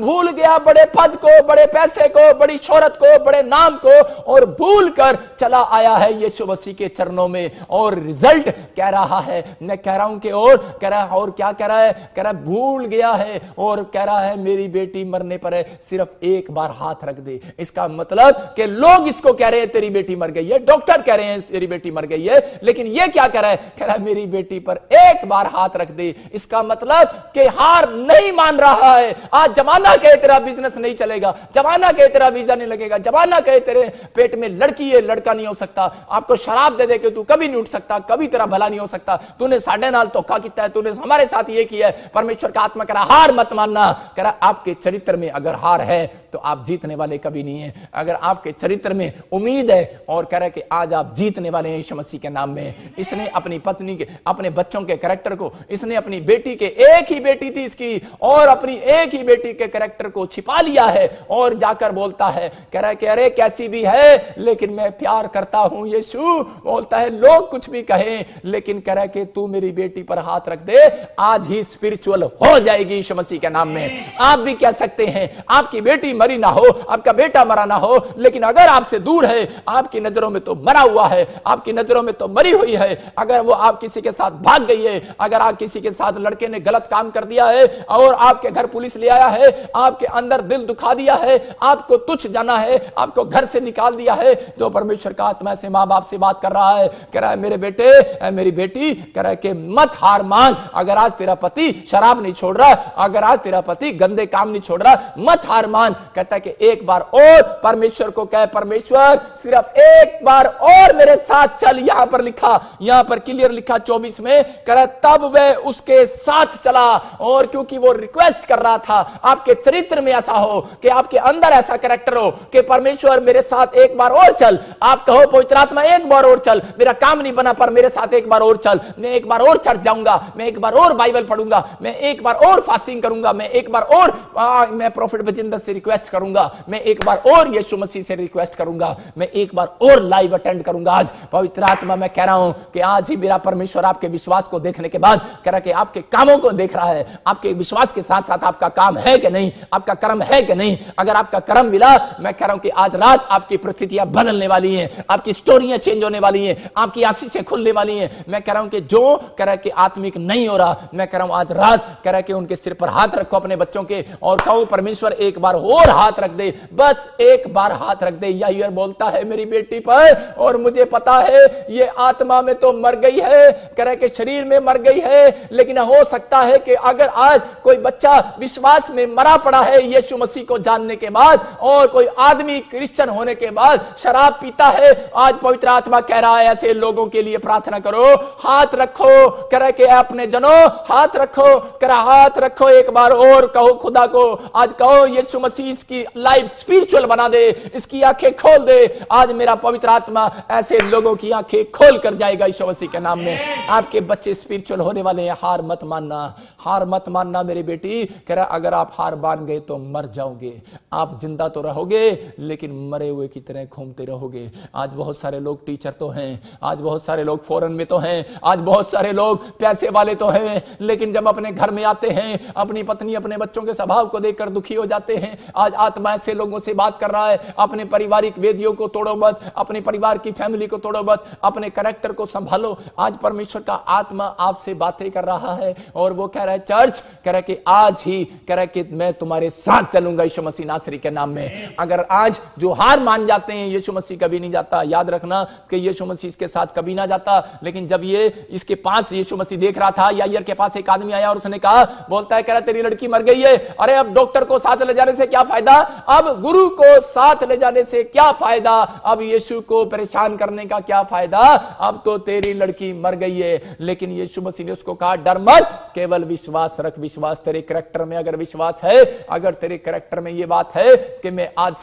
भूल गया बड़े पद को, बड़े पैसे को, बड़ी शोहरत को, बड़े नाम को, और भूल कर चला आया है यीशु मसीह के चरणों में, और रिजल्ट कह रहा है, मैं कह रहा हूं कि और कह रहा है, और क्या कह रहा है, कह रहा है भूल गया है और कह रहा है मेरी बेटी मरने पर है, सिर्फ एक बार हाथ रख दे। इसका मतलब कि लोग इसको कह रहे हैं तेरी बेटी मर गई है, डॉक्टर कह रहे हैं तेरी बेटी मर गई है, लेकिन ये क्या कह रहा है, कह रहा है मेरी बेटी पर एक बार हाथ रख दे। इसका मतलब कि हार नहीं मान रहा है। आज जमाना कहे तेरा बिजनेस नहीं चलेगा, जमाना कहे तेरा वीजा नहीं लगेगा, जमाना कहे तेरे पेट में लड़की है लड़का नहीं हो सकता, आपको शराब दे दे के तू कभी नहीं उठ सकता, कभी तेरा भला नहीं हो सकता, तूने साढ़े नाल धोखा किया है, तूने हमारे साथ ये किया है। परमेश्वर का आत्मा कह रहा हार मत मानना, कह रहा आपके चरित्र में अगर हार है तो आप जीतने वाले कभी नहीं है। अगर आपके चरित्र में उम्मीद है और कह रहा है कि आज आप जीतने वाले हैं यीशु मसीह के नाम में। इसने अपनी पत्नी के, अपने बच्चों के कैरेक्टर को, इसने अपनी बेटी के, एक ही बेटी थी इसकी, और अपनी एक ही बेटी के कैरेक्टर को छिपा लिया है और जाकर बोलता है, कह रहा है कि अरे कैसी भी है लेकिन मैं प्यार करता हूं। यीशु बोलता है लोग कुछ भी कहें, लेकिन कह रहा है कि तू मेरी बेटी पर हाथ रख दे, आज ही स्पिरिचुअल हो जाएगी यीशु मसीह के नाम में। आप भी कह सकते हैं आपकी बेटी मरी ना हो, आपका बेटा मरा ना हो, लेकिन अगर आपसे दूर है, आपकी नजरों में तो मरा हुआ है, आपकी नजरों में तो मरी हुई है। अगर वो आप किसी के साथ भाग गई है, अगर आप किसी के साथ लड़के ने गलत काम कर दिया है और आपके घर पुलिस ले आया है, आपके अंदर दिल दुखा दिया है, आपको तुच्छ जाना है, आपको घर से निकाल दिया है, तो परमेश्वर का आत्मा से मां बाप से बात कर रहा है, कह कह रहा है मेरे बेटे, मेरी बेटी, कह रहा है कि मत हार मान। अगर आज तेरा पति शराब नहीं छोड़ रहा, अगर आज तेरा पति गंदे काम नहीं छोड़ रहा, मत हार मान। कहता है कि एक बार और परमेश्वर को कहे, परमेश्वर सिर्फ एक बार और मेरे साथ चल। यहां पर लिखा, यहां पर क्लियर लिखा 24 में, कह रहा तब वह उसके साथ चला। और क्योंकि वो रिक्वेस्ट कर रहा था, आपके चरित्र में ऐसा हो कि आपके अंदर ऐसा कैरेक्टर हो कि परमेश्वर मेरे साथ एक बार और चल। आप कहो पवित्र आत्मा एक बार और चल, मेरा काम नहीं बना पर मेरे साथ एक बार और चल, मैं एक बार और चर्च जाऊंगा, मैं एक बार और बाइबल पढ़ूंगा, मैं एक बार और फास्टिंग करूंगा, मैं एक बार और मैं प्रॉफिट बजिंदर से रिक्वेस्ट करूंगा, मैं एक बार और यीशु मसीह से रिक्वेस्ट करूंगा, मैं एक बार और लाइव अटेंड करूंगा। आज पवित्र आत्मा मैं कह रहा हूं कि आज ही मेरा परमेश्वर आपके विश्वास को देखने के बाद कह रहा कि आपके कामों को देख रहा है, आपके विश्वास के साथ साथ आपका काम है कि नहीं, आपका कर्म है कि नहीं। अगर आपका कर्म मिला, मैं कह रहा हूं कि आज रात आपकी परिस्थितियां बदलने वाली हैं, आपकी स्टोरियां चेंज होने वाली हैं, आपकी आशीषें खुलने वाली हैं। मैं कह रहा हूं कि जो कह रहा है कि आत्मिक नहीं हो रहा, मैं कह रहा हूं आज रात कह रहा है कि उनके सिर पर हाथ रखो अपने बच्चों के और कहो परमेश्वर एक बार और हाथ रख दे, बस एक बार हाथ रख दे। याईर बोलता है मेरी बेटी पर, और मुझे पता है ये आत्मा में तो मर गई है, कह रहा है कि शरीर में मर गई है, लेकिन हो सकता है कि अगर आज कोई बच्चा विश्वास में मरा पड़ा है यीशु मसीह को जानने के बाद, और कोई आदमी क्रिश्चियन होने के बाद शराब पीता है, आज पवित्र आत्मा कह रहा है ऐसे लोगों के लिए प्रार्थना करो, हाथ रखो। कह रहा है कि अपने जनों हाथ रखो, कह रहा हाथ रखो एक बार और कहो खुदा को, आज कहो यीशु मसीह इसकी लाइफ स्पिरिचुअल बना दे, इसकी आंखें खोल दे। आज मेरा पवित्र आत्मा ऐसे लोगों की आंखें खोल कर जाएगा यीशु मसीह के नाम में। आपके बच्चे स्पिरिचुअल होने वाले हैं। हार मत मानना, हार मत मानना मेरी बेटी। कह रहा अगर आप हार मान गए तो मर जाओगे, आप जिंदा तो रहोगे लेकिन मरे हुए की तरह घूमते रहोगे। आज बहुत सारे लोग टीचर तो हैं, आज बहुत सारे लोग फॉरेन में तो हैं, आज बहुत सारे लोग पैसे वाले तो हैं, लेकिन जब अपने घर में आते हैं अपनी पत्नी अपने बच्चों के स्वभाव को देखकर दुखी हो जाते हैं। आज आत्मा ऐसे लोगों से बात कर रहा है, अपने पारिवारिक वेदियों को तोड़ो मत, अपने परिवार की फैमिली को तोड़ो मत, अपने कैरेक्टर को संभालो। आज परमेश्वर का आत्मा आपसे बातें कर रहा है और वो कह रहा है चर्च, कह रहा है कि आज ही कह रहा है कि मैं तुम्हारे साथ चलूंगा यीशु मसीह नासरी के नाम में। अगर आज जो हार मान जाते हैं, यीशु मसीह कभी नहीं जाता, याद रखना कि यीशु मसीह इसके साथ कभी ना जाता। लेकिन जब ये इसके पास यीशु मसीह देख रहा था, याईर के पास एक आदमी आया और उसने कहा, बोलता है कह रहा तेरी लड़की मर गई है। अरे अब डॉक्टर को साथ ले जाने से क्या फायदा, अब गुरु को साथ ले जाने से क्या फायदा, अब यीशु को परेशान करने का क्या फायदा, अब तो तेरी लड़की मर गई है। लेकिन यीशु मसीह ने उसको कहा डर मत, केवल विश्वास रख। विश्वास तेरे कैरेक्टर में अगर विश्वास है, अगर तेरे कैरेक्टर में ये बात है कि मैं आज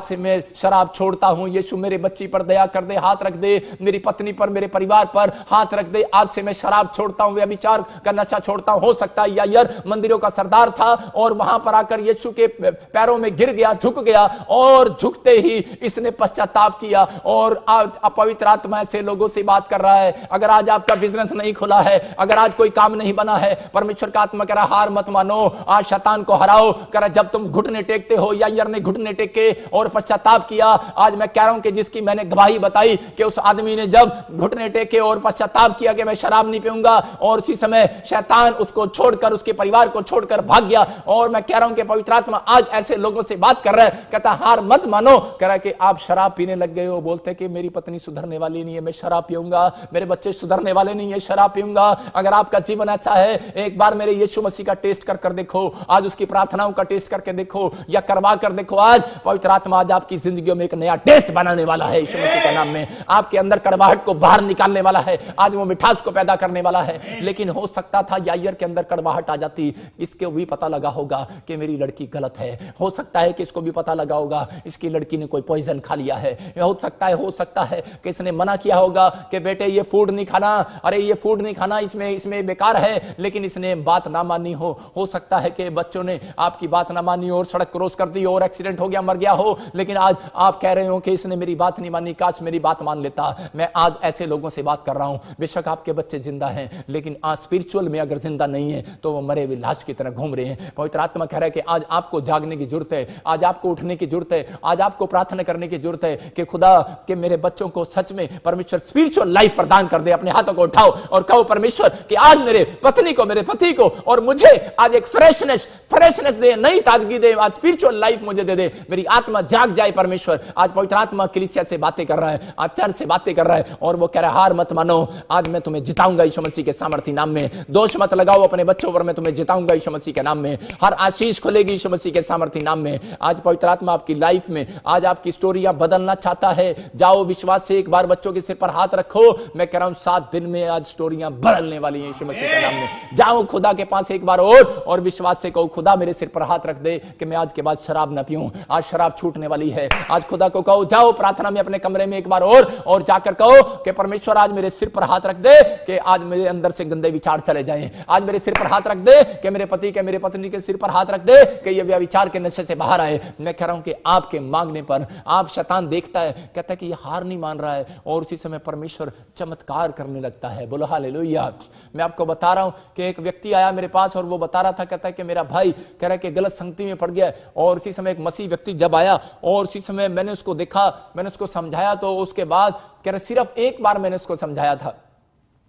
से मैं शराब छोड़ता हूं, यीशु मेरे बच्ची पर दया कर दे, हाथ रख दे, मेरी पत्नी पर मेरे परिवार पर हाथ रख दे, आज से मैं शराब छोड़ता हूं, व्यभिचार का नशा छोड़ता हूं। हो सकता है याईर मंदिरों का सरदार था और वहां पर आकर यीशु के पैरों में गिर गया, झुक गया, और झुकते ही इसने पश्चाताप किया। और आज पवित्र आत्मा ऐसे लोगों से बात कर रहा है, अगर आज आपका बिजनेस नहीं खुला है, अगर आज कोई काम नहीं बना है, परमेश्वर का आत्मा कह रहा हार मत मानो, आज शैतान को हराओ। कह रहा जब तुम घुटने टेकते हो, याईर ने घुटने टेके और पश्चाताप किया। आज मैं कह रहा हूं कि जिसकी मैंने गवाही बताई कि उस आदमी ने जब घुटने टेके और पश्चाताप किया कि मैं शराब नहीं पीऊंगा, और उसी समय शैतान उसको छोड़कर, उसके परिवार को छोड़कर भाग गया। और मैं कह रहा हूं कि पवित्र आत्मा आज ऐसे लोगों से बात कर रहा है, कहता हार मत मानो। कह रहा है कि आप शराब पीने लग गए हो, बोलते कि मेरी पत्नी सुधरने वाली नहीं है, मैं शराब पीऊंगा, मेरे बच्चे सुधरने वाले नहीं है, शराब पीऊंगा। अगर आपका जीवन ऐसा है, एक बार मेरे यीशु मसीह का टेस्ट कर देखो, आज उसकी प्रार्थनाओं का टेस्ट करके देखो या करवा कर देखो। आज पवित्र आत्मा आज आपकी जिंदगी में एक नया टेस्ट बनाने वाला है यीशु मसीह के नाम में। आपके अंदर कड़वाहट को बाहर निकालने वाला है, आज वो मिठास को पैदा करने वाला है। लेकिन हो सकता था याईर के अंदर कड़वाहट आ जाती, इसके भी पता लगा होगा कि मेरी लड़की गलत है, हो सकता है कि इसको भी पता लगा होगा इसकी लड़की ने कोई पॉइजन खा लिया है, हो सकता है कि इसने मना किया होगा कि बेटे ये फूड नहीं खाना, अरे ये फूड नहीं खाना, इसमें बेकार है, लेकिन इसने बात ना मानी हो सकता है कि बच्चों ने आपकी बात ना मानी और सड़क क्रॉस कर दी और एक्सीडेंट हो गया, मर गया हो, लेकिन आज आप कह रहे हो कि इसने मेरी बात नहीं मानी, काश मेरी बात मान लेता। मैं आज ऐसे लोगों से बात कर रहा हूं, बेशक आपके बच्चे जिंदा हैं, लेकिन आज स्पिरिचुअल में अगर जिंदा नहीं है तो वो मरे हुए लाश की तरह घूम रहे हैं। पवित्र आत्मा कह रहा है कि आज आपको जागने की जरूरत है, आज आपको उठने की जरूरत है, आज आपको प्रार्थना करने की जरूरत है कि खुदा के मेरे बच्चों को सच में परमेश्वर स्पिरिचुअल लाइफ प्रदान कर दे। अपने हाथों को उठाओ और कहो परमेश्वर कि आज मेरे पत्नी को, मेरे पति को और मुझे आज एक फ्रेशनेस दे, नई ताजगी दे, आज स्पिरिचुअल लाइफ मुझे दे दे, मेरी आत्मा जाग जाए। परमेश्वर आज पवित्र आत्मा कलीसिया से बातें कर रहा है, आज चर्च से बातें कर रहा है, और वो कह रहा है हार मत मानो, आज मैं तुम्हें जिताऊंगा यीशु मसीह के सामर्थी नाम में। दोष मत लगाओ अपने बच्चों पर, मैं तुम्हें जिताऊंगा यीशु मसीह के नाम में। हर आशीष खुलेगी यीशु मसीह के सामर्थी नाम में। आज पवित्र आत्मा आपकी लाइफ में आज आपकी स्टोरियां बदलना चाहता है। जाओ विश्वास से एक बार बच्चों के सिर पर हाथ रखो, मैं कह रहा हूं 7 दिन में आज स्टोरियां बदलने वाली हैं यीशु मसीह के नाम में। जाओ खुदा के पास एक बार और विश्वास से कहो खुदा मेरे सिर पर हाथ रख दे कि मैं आज के बाद शराब ना पीऊं, आज शराब छूटने वाली है। आज खुदा को कहो, जाओ प्रार्थना में अपने कमरे में एक बार और जाकर कहो कि परमेश्वर आज मेरे सिर पर हाथ रख दे कि आज मेरे अंदर से गंदे विचार चले जाएं। आज मेरे सिर पर हाथ रख दे कि मेरे पति के मेरे पत्नी के सिर पर हाथ रख दे कि ये व्यभिचार के नशे से बाहर आए। मैं कह रहा हूं कि आपके मांगने पर आप शैतान देखता है, कहता है कि ये हार नहीं मान रहा है, और उसी समय परमेश्वर चमत्कार करने लगता है। बोलो हालेलुया। मैं आपको बता रहा हूं कि एक व्यक्ति आया मेरे पास और वो बता रहा था, कहता है कि मेरा भाई कह रहा है कि गलत संगति में पड़ गया। और उसी समय एक मसीह व्यक्ति जब आया और उसी समय मैंने उसको देखा, मैंने उसको समझाया, तो उसके बाद कह रहे सिर्फ एक बार मैंने उसको समझाया था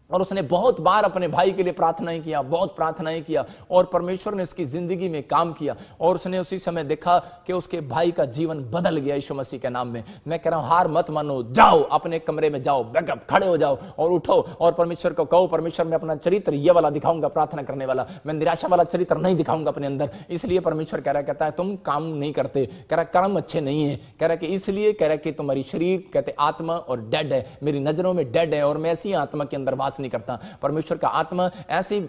और उसने बहुत बार अपने भाई के लिए प्रार्थनाएं किया, बहुत प्रार्थनाएं किया, और परमेश्वर ने उसकी जिंदगी में काम किया। और उसने उसी समय देखा कि उसके भाई का जीवन बदल गया यीशु मसीह के नाम में। मैं कह रहा हूं हार मत मानो, जाओ अपने कमरे में जाओ, बैकअप खड़े हो जाओ और उठो और परमेश्वर को कहो, परमेश्वर मैं अपना चरित्र ये वाला दिखाऊंगा, प्रार्थना करने वाला, मैं निराशा वाला चरित्र नहीं दिखाऊंगा अपने अंदर। इसलिए परमेश्वर कह रहा कहता है तुम काम नहीं करते, कह रहा कर्म अच्छे नहीं है, कह रहा कि इसलिए कह रहा कि तुम्हारी शरीर कहते आत्मा और डेड है, मेरी नजरों में डेड है, और मैं ऐसी आत्मा के अंदर वास नहीं करता। परमेश्वर का आत्मा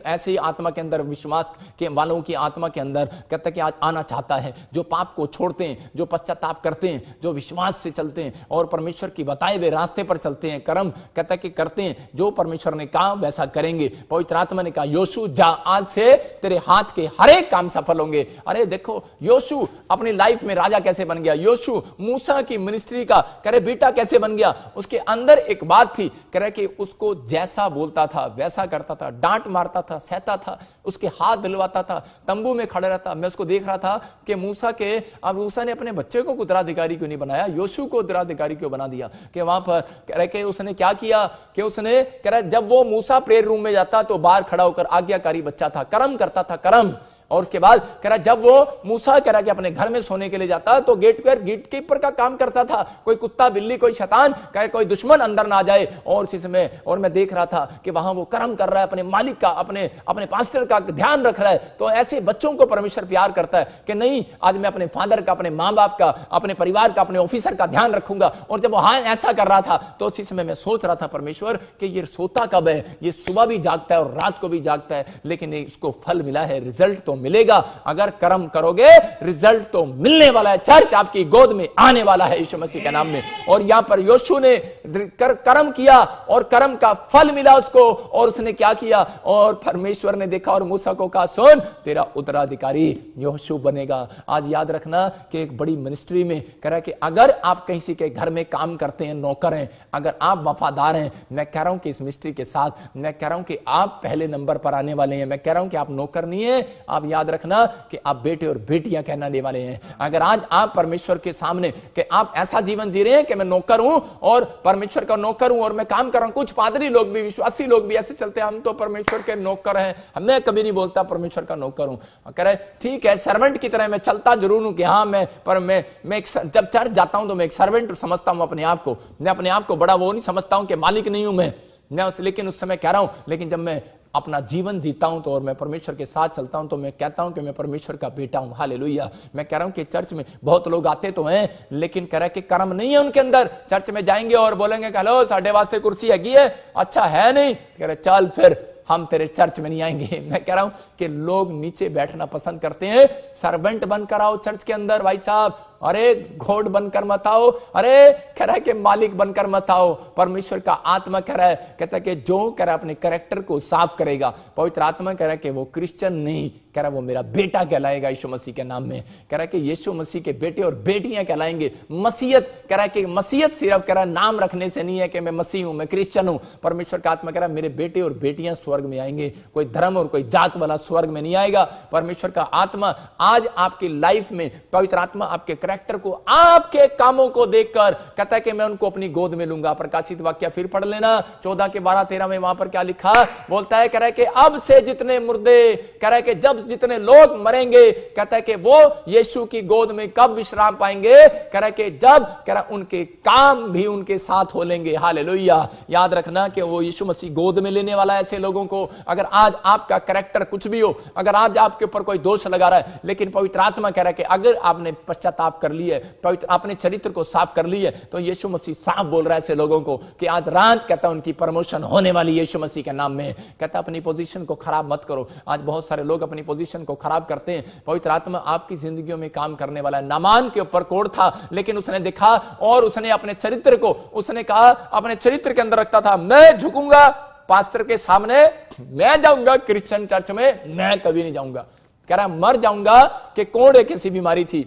ऐसी आत्मा के अंदर, विश्वास के वालों की आत्मा के अंदर कहता है कि आज आना चाहता है, जो पाप को छोड़ते हैं, जो पश्चाताप करते हैं, जो विश्वास से चलते हैं और परमेश्वर की बताए हुए रास्ते पर चलते हैं, कर्म कहता है कि करते हैं, जो परमेश्वर ने कहा वैसा करेंगे। पवित्र आत्मा ने कहा योशु जा, आज से तेरे हाथ के हर एक काम सफल होंगे। अरे देखो योशु अपनी लाइफ में राजा कैसे बन गया, योशु मूसा की मिनिस्ट्री का कह रहे बेटा कैसे बन गया। उसके अंदर एक बात थी, कह रहे कि उसको जैसा बोलता था वैसा करता था, डांट मारता था, सहता था, उसके हाथ दिलवाता था, तंबू में खड़ा रहता। मैं उसको देख रहा था कि मूसा ने अपने बच्चे को उत्तराधिकारी क्यों नहीं बनाया, योशु को उत्तराधिकारी क्यों बना दिया। कि वहां पर कह रहे कि उसने क्या किया कि उसने कह रहा जब वो मूसा प्रेयर रूम में जाता तो बाहर खड़ा होकर आज्ञाकारी बच्चा था, कर्म करता था, कर्म। और उसके बाद कह रहा जब वो मूसा कह रहा कि अपने घर में सोने के लिए जाता तो गेट कीपर का काम करता था, कोई कुत्ता बिल्ली कोई शैतान कहे कोई दुश्मन अंदर ना जाए। और उसी समय और मैं देख रहा था कि वहां वो कर्म कर रहा है, अपने मालिक का, अपने पास्टर का ध्यान रख रहा है। तो ऐसे बच्चों को परमेश्वर प्यार करता है कि नहीं आज मैं अपने फादर का, अपने माँ बाप का, अपने परिवार का, अपने ऑफिसर का ध्यान रखूंगा। और जब वो हाँ ऐसा कर रहा था तो उसी समय मैं सोच रहा था परमेश्वर कि ये सोता कब है, ये सुबह भी जागता है और रात को भी जागता है, लेकिन इसको फल मिला है, रिजल्ट तो मिलेगा। अगर कर्म करोगे रिजल्ट तो मिलने वाला है, चर्च आपकी गोद में आने वाला है यीशु मसीह के नाम में। और यहां पर योशु ने कर्म किया और कर्म का फल मिला उसको, और उसने क्या किया, और परमेश्वर ने देखा और मूसा को कहा सुन तेरा उत्तराधिकारी योशु बनेगा। आज याद रखना कि एक बड़ी मिनिस्ट्री में कह रहा है कि अगर आप किसी के घर में काम करते हैं, नौकर हैं, अगर आप वफादार हैं, मैं कह रहा हूं कि इस मिनिस्ट्री के साथ मैं कह रहा हूं कि आप पहले नंबर पर आने वाले हैं। मैं कह रहा हूं कि आप नौकर नहीं है, आप याद रखना कि आप बेटे और बेटियां कहलाने वाले हैं। अगर आज आप परमेश्वर के सामने कि आप ऐसा जीवन जी रहे हैं कि मैं नौकर हूं और परमेश्वर का नौकर हूं और मैं काम कर रहा हूं। कुछ पादरी लोग भी, विश्वासी लोग भी ऐसे चलते हैं, हम तो परमेश्वर के नौकर हैं। मैं कभी नहीं बोलता परमेश्वर का नौकर हूं, कह रहे ठीक है सर्वेंट की तरह मैं चलता जरूर हूं कि हाँ मैं जब चर्च जाता हूं तो मैं एक सर्वेंट समझता हूं अपने आप को। मैं अपने आप को बड़ा वो नहीं समझता हूं कि मालिक नहीं हूं मैं, लेकिन उस समय कह रहा हूं, लेकिन जब मैं अपना जीवन जीता हूं तो और मैं परमेश्वर के साथ चलता हूं तो मैं कहता हूं कि मैं परमेश्वर का बेटा हूं। हालेलुया। मैं कह रहा हूं कि चर्च में बहुत लोग आते तो हैं लेकिन कह रहा है कि कर्म नहीं है उनके अंदर। चर्च में जाएंगे और बोलेंगे कि हेलो साढ़े वास्ते कुर्सी हैगी है, अच्छा है नहीं, कह रहे चल फिर हम तेरे चर्च में नहीं आएंगे। मैं कह रहा हूं कि लोग नीचे बैठना पसंद करते हैं, सर्वेंट बनकर आओ चर्च के अंदर भाई साहब, अरे घोड़ बनकर मत आओ, अरे कह रहा है कि मालिक बनकर मत आओ। परमेश्वर का आत्मा कह रहा है, कहता है कि जो कह रहा है अपने कैरेक्टर को साफ करेगा, पवित्र आत्मा कह रहा है कि वो क्रिश्चियन नहीं, कह रहा है वो मेरा बेटा कहलाएगा यीशु मसीह के नाम में। कह रहा है कि यीशु मसीह के बेटे और बेटियां कहलाएंगे। मसीहत कह रहा है कि मसीहत सिर्फ कह रहा है नाम रखने से नहीं है कि मैं मसीह हूं, मैं क्रिश्चियन हूं। परमेश्वर का आत्मा कह रहा है मेरे बेटे और बेटियां स्वर्ग में आएंगे, कोई धर्म और कोई जात वाला स्वर्ग में नहीं आएगा। परमेश्वर का आत्मा आज आपकी लाइफ में, पवित्र आत्मा आपके करैक्टर को, आपके कामों को देखकर कहता है कि मैं उनको अपनी गोद में लूंगा। प्रकाशित वाक्य फिर पढ़ लेना 14 के 12-13 में, वहां पर क्या लिखा बोलता है, कह रहा है कि अब से जितने मुर्दे, कह रहा है कि जब जितने लोग मरेंगे, कहता है कि वो यीशु की गोद में कब विश्राम पाएंगे, कह रहा है कि जब, कह रहा उनके काम भी उनके साथ हो लेंगे। हालेलुया। याद रखना कि वो यीशु मसीह गोद में लेने वाला है ऐसे लोगों को। अगर आज आपका कैरेक्टर कुछ भी हो, अगर आज आपके ऊपर कोई दोष लगा रहा है, लेकिन पवित्र आत्मा कह रहा है कि अगर आपने पश्चाताप कर ली है, पवित्र अपने चरित्र को साफ कर ली है, तो यीशु मसीह साफ बोल रहा है ऐसे लोगों को कि आज रात कहता है उनकी प्रमोशन होने वाली यीशु मसीह के नाम में। कहता अपनी पोजीशन को खराब मत करो। आज बहुत सारे लोग अपनी पोजीशन को खराब करते हैं। पवित्र आत्मा आपकी जिंदगियों में काम करने वाला है। नामान के ऊपर कोढ़ था, लेकिन उसने देखा और उसने अपने चरित्र को, उसने कहा अपने चरित्र के अंदर रखता था, मैं झुकूंगा पास्टर के सामने, मैं जाऊंगा क्रिश्चियन चर्च में, मैं कभी नहीं जाऊंगा। कह रहा मर जाऊंगा। कि कोढ़ एक ऐसी बीमारी थी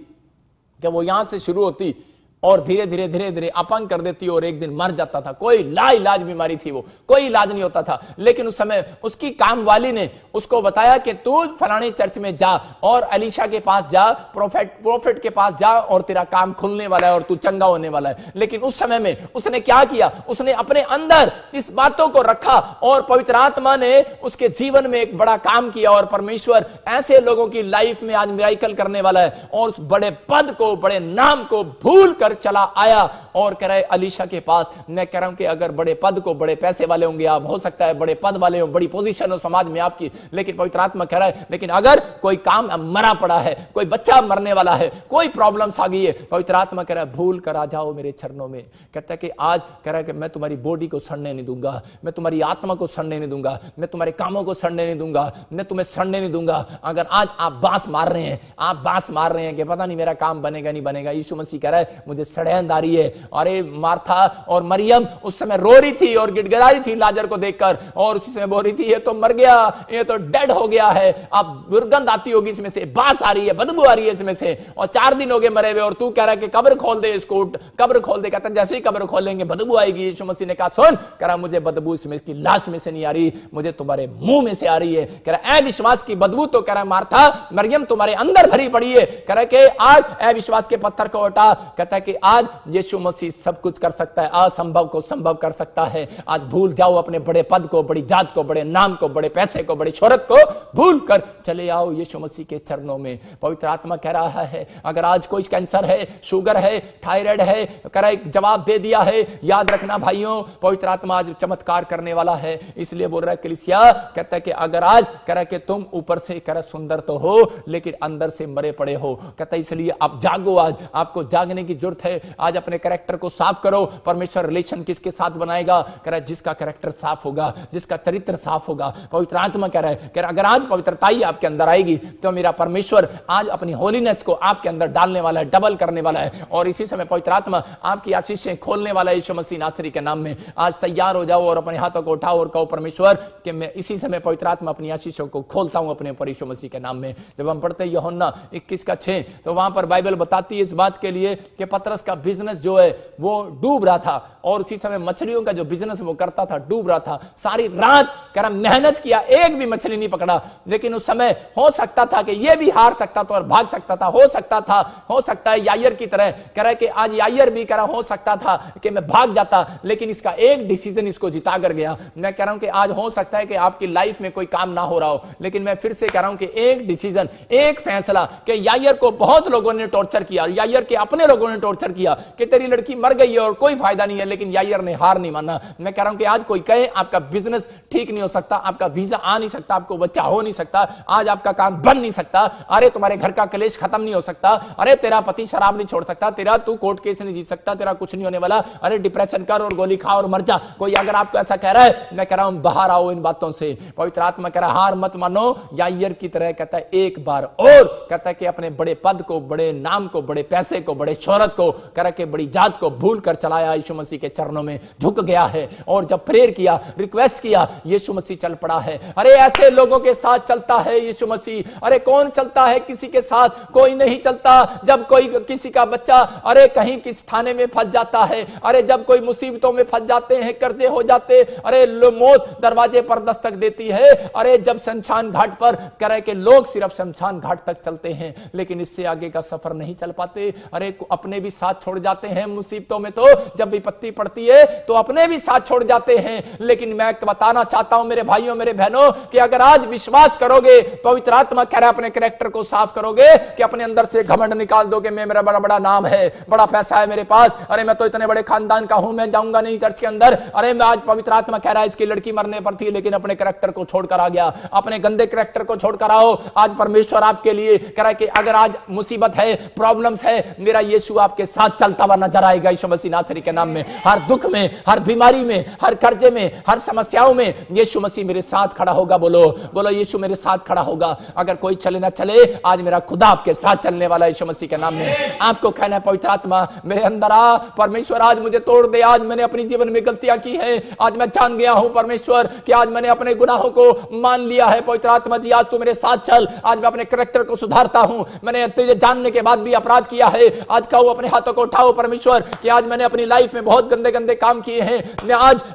कि वो यहां से शुरू होती और धीरे धीरे धीरे धीरे अपंग कर देती और एक दिन मर जाता था। कोई लाइलाज बीमारी थी, वो कोई इलाज नहीं होता था। लेकिन उस समय उसकी काम वाली ने उसको बताया कि तू फलाने चर्च में जा और अलीशा के पास जा, प्रोफेट के पास जा और तेरा काम खुलने वाला है और तू चंगा होने वाला है। लेकिन उस समय में उसने क्या किया, उसने अपने अंदर इस बातों को रखा और पवित्र आत्मा ने उसके जीवन में एक बड़ा काम किया और परमेश्वर ऐसे लोगों की लाइफ में आज मिराकल करने वाला है। और उस बड़े पद को, बड़े नाम को भूल कर चला आया और कह रहा है अलीशा के पास। मैं कह रहा हूं कि अगर बड़े पद को, बड़े पैसे वाले होंगे आप, हो सकता है बड़े पद वाले हो, बड़ी पोजीशन हो समाज में आपकी, लेकिन पवित्र आत्मा कह रहा है लेकिन अगर कोई काम मरा पड़ा है, कोई बच्चा मरने वाला है, कोई प्रॉब्लम्स आ गई है, पवित्र आत्मा कह रहा है भूल कर आ जाओ मेरे चरणों में। कहता है कि आज कह रहा है कि मैं तुम्हारी बॉडी को सड़ने नहीं दूंगा, मैं तुम्हारी आत्मा को सड़ने नहीं दूंगा, मैं तुम्हारे कामों को सड़ने नहीं दूंगा, मैं तुम्हें सड़ने नहीं दूंगा। अगर आज आप बांस मार रहे हैं, आप बांस मार रहे हैं कि पता नहीं मेरा काम बनेगा नहीं बनेगा, यीशु मसीह कह रहा है मुझे सड़ेंद आ रही है। अरे मार्था और मरियम उस समय रो रही थी और गिड़गिड़ा रही थी लाजर को देखकर, और उसी समय बोल रही थी ये तो मर गया, ये तो डेड हो गया है, अब दुर्गंध आती होगी इसमें से, बास आ रही है, बदबू आ रही है इसमें से, और 4 दिन हो गए मरे हुए और तू कह रहा है कि कब्र खोल दे इसको, कब्र खोल दे। कहता जैसे ही कब्र खोलेंगे बदबू आएगी। यीशु मसीह ने कहा सुन, कह रहा मुझे बदबू इसमें की लाश में से नहीं आ रही, मुझे तुम्हारे मुंह में से आ रही है। कह रहा अविश्वास की बदबू तो कह रहा मार्था मरियम तुम्हारे अंदर भरी पड़ी है। कह रहा कि आज अविश्वास के पत्थर को हटा। कहता है कि आज यीशु मसीह सब कुछ कर सकता है, असंभव को संभव कर सकता है। आज भूल जाओ अपने बड़े पद को, बड़ी जात को, बड़े नाम को, बड़े पैसे को, बड़ी शोहरत को भूल कर चले आओ यीशु मसीह के चरणों में। पवित्र आत्मा कह रहा है अगर आज कोई कैंसर है, शुगर है, थायराइड है, कह रहा है जवाब दे दिया है। याद रखना भाइयों, पवित्र आत्मा आज चमत्कार करने वाला है। इसलिए बोल रहा है कलीसिया, कहता है कि अगर आज कह रहा है कि तुम ऊपर से कह रहा सुंदर तो हो लेकिन अंदर से मरे पड़े हो, कहता है इसलिए आप जागो। आज आपको जागने की जरूरत है। आज अपने कैरेक्टर को साफ करो। परमेश्वर रिलेशन किसके साथ बनाएगा, कह रहा है जिसका कैरेक्टर साफ होगा, जिसका चरित्र साफ होगा। पवित्र आत्मा कह रहा है अगर आज पवित्रता ही आपके अंदर आएगी तो मेरा परमेश्वर आज अपनी होलीनेस को आपके अंदर डालने वाला है, डबल करने वाला है। और इसी समय पवित्र आत्मा आपकी आशीषें खोलने वाला है यीशु मसीह नासरी के नाम में। आज तैयार हो जाओ और अपने हाथों को उठाओ और कहो परमेश्वर कि मैं इसी समय पवित्र आत्मा अपनी आशीषों को खोलता हूं अपने ऊपर यीशु मसीह के नाम में। जब हम पढ़ते हैं यूहन्ना 21:6 तो वहां पर बाइबल बताती है इस बात के लिए कि पतरस का बिजनेस जो है वो डूब रहा था और उसी समय मछलियों का जो बिजनेस वो करता था डूब रहा था। सारी रात कह रहा मेहनत किया, एक भी मछली नहीं पकड़ा। लेकिन उस समय हो सकता था कि ये भी हार सकता था और भाग सकता था, हो सकता है यायर की तरह कह रहा है कि आज यायर भी कह रहा हो सकता था कि मैं भाग जाता, लेकिन इसका एक डिसीजन इसको जिता कर गया। मैं कह रहा हूं कि आज हो सकता है कि आपकी लाइफ में कोई काम ना हो रहा हो, लेकिन मैं फिर से कह रहा हूं कि एक डिसीजन, एक फैसला कि यायर को बहुत लोगों ने टॉर्चर किया, यायर के अपने लोगों ने टॉर्चर किया कि तेरी लड़की मर गई है और कोई फायदा नहीं है, लेकिन यायर ने हार नहीं माना। मैं कह रहा हूं कि आज कोई कहे आपका बिजनेस ठीक नहीं हो सकता, आपका वीजा आ नहीं सकता, आपको बच्चा हो नहीं सकता, आज आपका काम बन नहीं सकता, अरे तुम्हारे घर का कलेश खत्म नहीं हो सकता, अरे तेरा पति शराब नहीं छोड़ सकता, तेरा तू कोर्ट केस नहीं जीत सकता, तेरा कुछ नहीं होने वाला, अरे डिप्रेशन कर और गोली खा और मर जा। कोई अगर आपको ऐसा कह रहा है, मैं कह रहा हूं बाहर आओ इन बातों से। पवित्र आत्मा कह रहा है हार मत मानो, यायर की तरह कहता है एक बार और कहता है कि अपने बड़े पद को, बड़े नाम को, बड़े पैसे को, बड़े शोहरत को करके बड़ी जात को भूल कर चलाया, यीशु मसीह के चरणों में झुक गया है और जब प्रेयर किया, रिक्वेस्ट किया, यीशु मसीह चल पड़ा है। अरे ऐसे लोगों के साथ चलता है यीशु मसीह। अरे कौन चलता है किसी के साथ? कोई नहीं चलता। जब कोई किसी का बच्चा अरे कहीं किस थाने में फंस जाता है, अरे जब कोई मुसीबतों में फंस जाते हैं, कर्जे हो जाते, अरे मौत दरवाजे पर दस्तक देती है, अरे जब शमशान घाट पर करे के लोग सिर्फ शमशान घाट तक चलते हैं लेकिन इससे आगे का सफर नहीं चल पाते। अरे अपने भी साथ छोड़ जाते हैं मुसीबतों में, तो जब विपत्ति पड़ती है तो अपने भी साथ छोड़ जाते हैं। लेकिन मैं बताना चाहता हूं मेरे भाइयों मेरे बहनों कि अगर आज विश्वास करोगे, पवित्र आत्मा कह रहा है अपने कैरेक्टर को साफ करोगे कि अपने अंदर से घमंड निकाल दोगे, मैं मेरा बड़ा बड़ा नाम है, बड़ा पैसा है मेरे पास, अरे मैं तो इतने बड़े खानदान का हूं, मैं जाऊंगा नहीं चर्च के अंदर। अरे मैं आज पवित्र आत्मा कह रहा है इसकी लड़की मरने पर थी लेकिन अपने कैरेक्टर को छोड़कर आ गया, अपने गंदे कैरेक्टर को छोड़कर आओ। आज परमेश्वर आपके लिए कह रहा है कि अगर आज मुसीबत है, प्रॉब्लम्स है, मेरा यीशु आपके साथ चलता हुआ नजर आएगा यीशु मसीह नासरी के नाम में। हर दुख में, हर बीमारी में, हर कर्जे में, हर समस्याओं में यीशु मसीह मेरे साथ खड़ा होगा। बोलो बोलो, यीशु मेरे साथ खड़ा होगा। अगर कोई चले ना चले, आज मेरा खुदा आपके साथ चलने वाला यीशु मसीह के नाम में। आपको कहना है पवित्र आत्मा मेरे अंदर आ, परमेश्वर आज मुझे तोड़ दे, आज मैंने अपनी जीवन में गलतियां की है, आज मैं जान गया हूं परमेश्वर कि आज मैंने अपने गुनाहों को मान लिया है। पवित्र आत्मा जी आज तू मेरे साथ चल, आज मैं अपने कैरेक्टर को सुधारता हूं, मैंने तुझे जानने के बाद भी अपराध किया है, आज कहो अपने हाथों को उठाओ परमेश्वर कि आज मैंने अपनी लाइफ में बहुत गंदे गंदे काम किए हैं,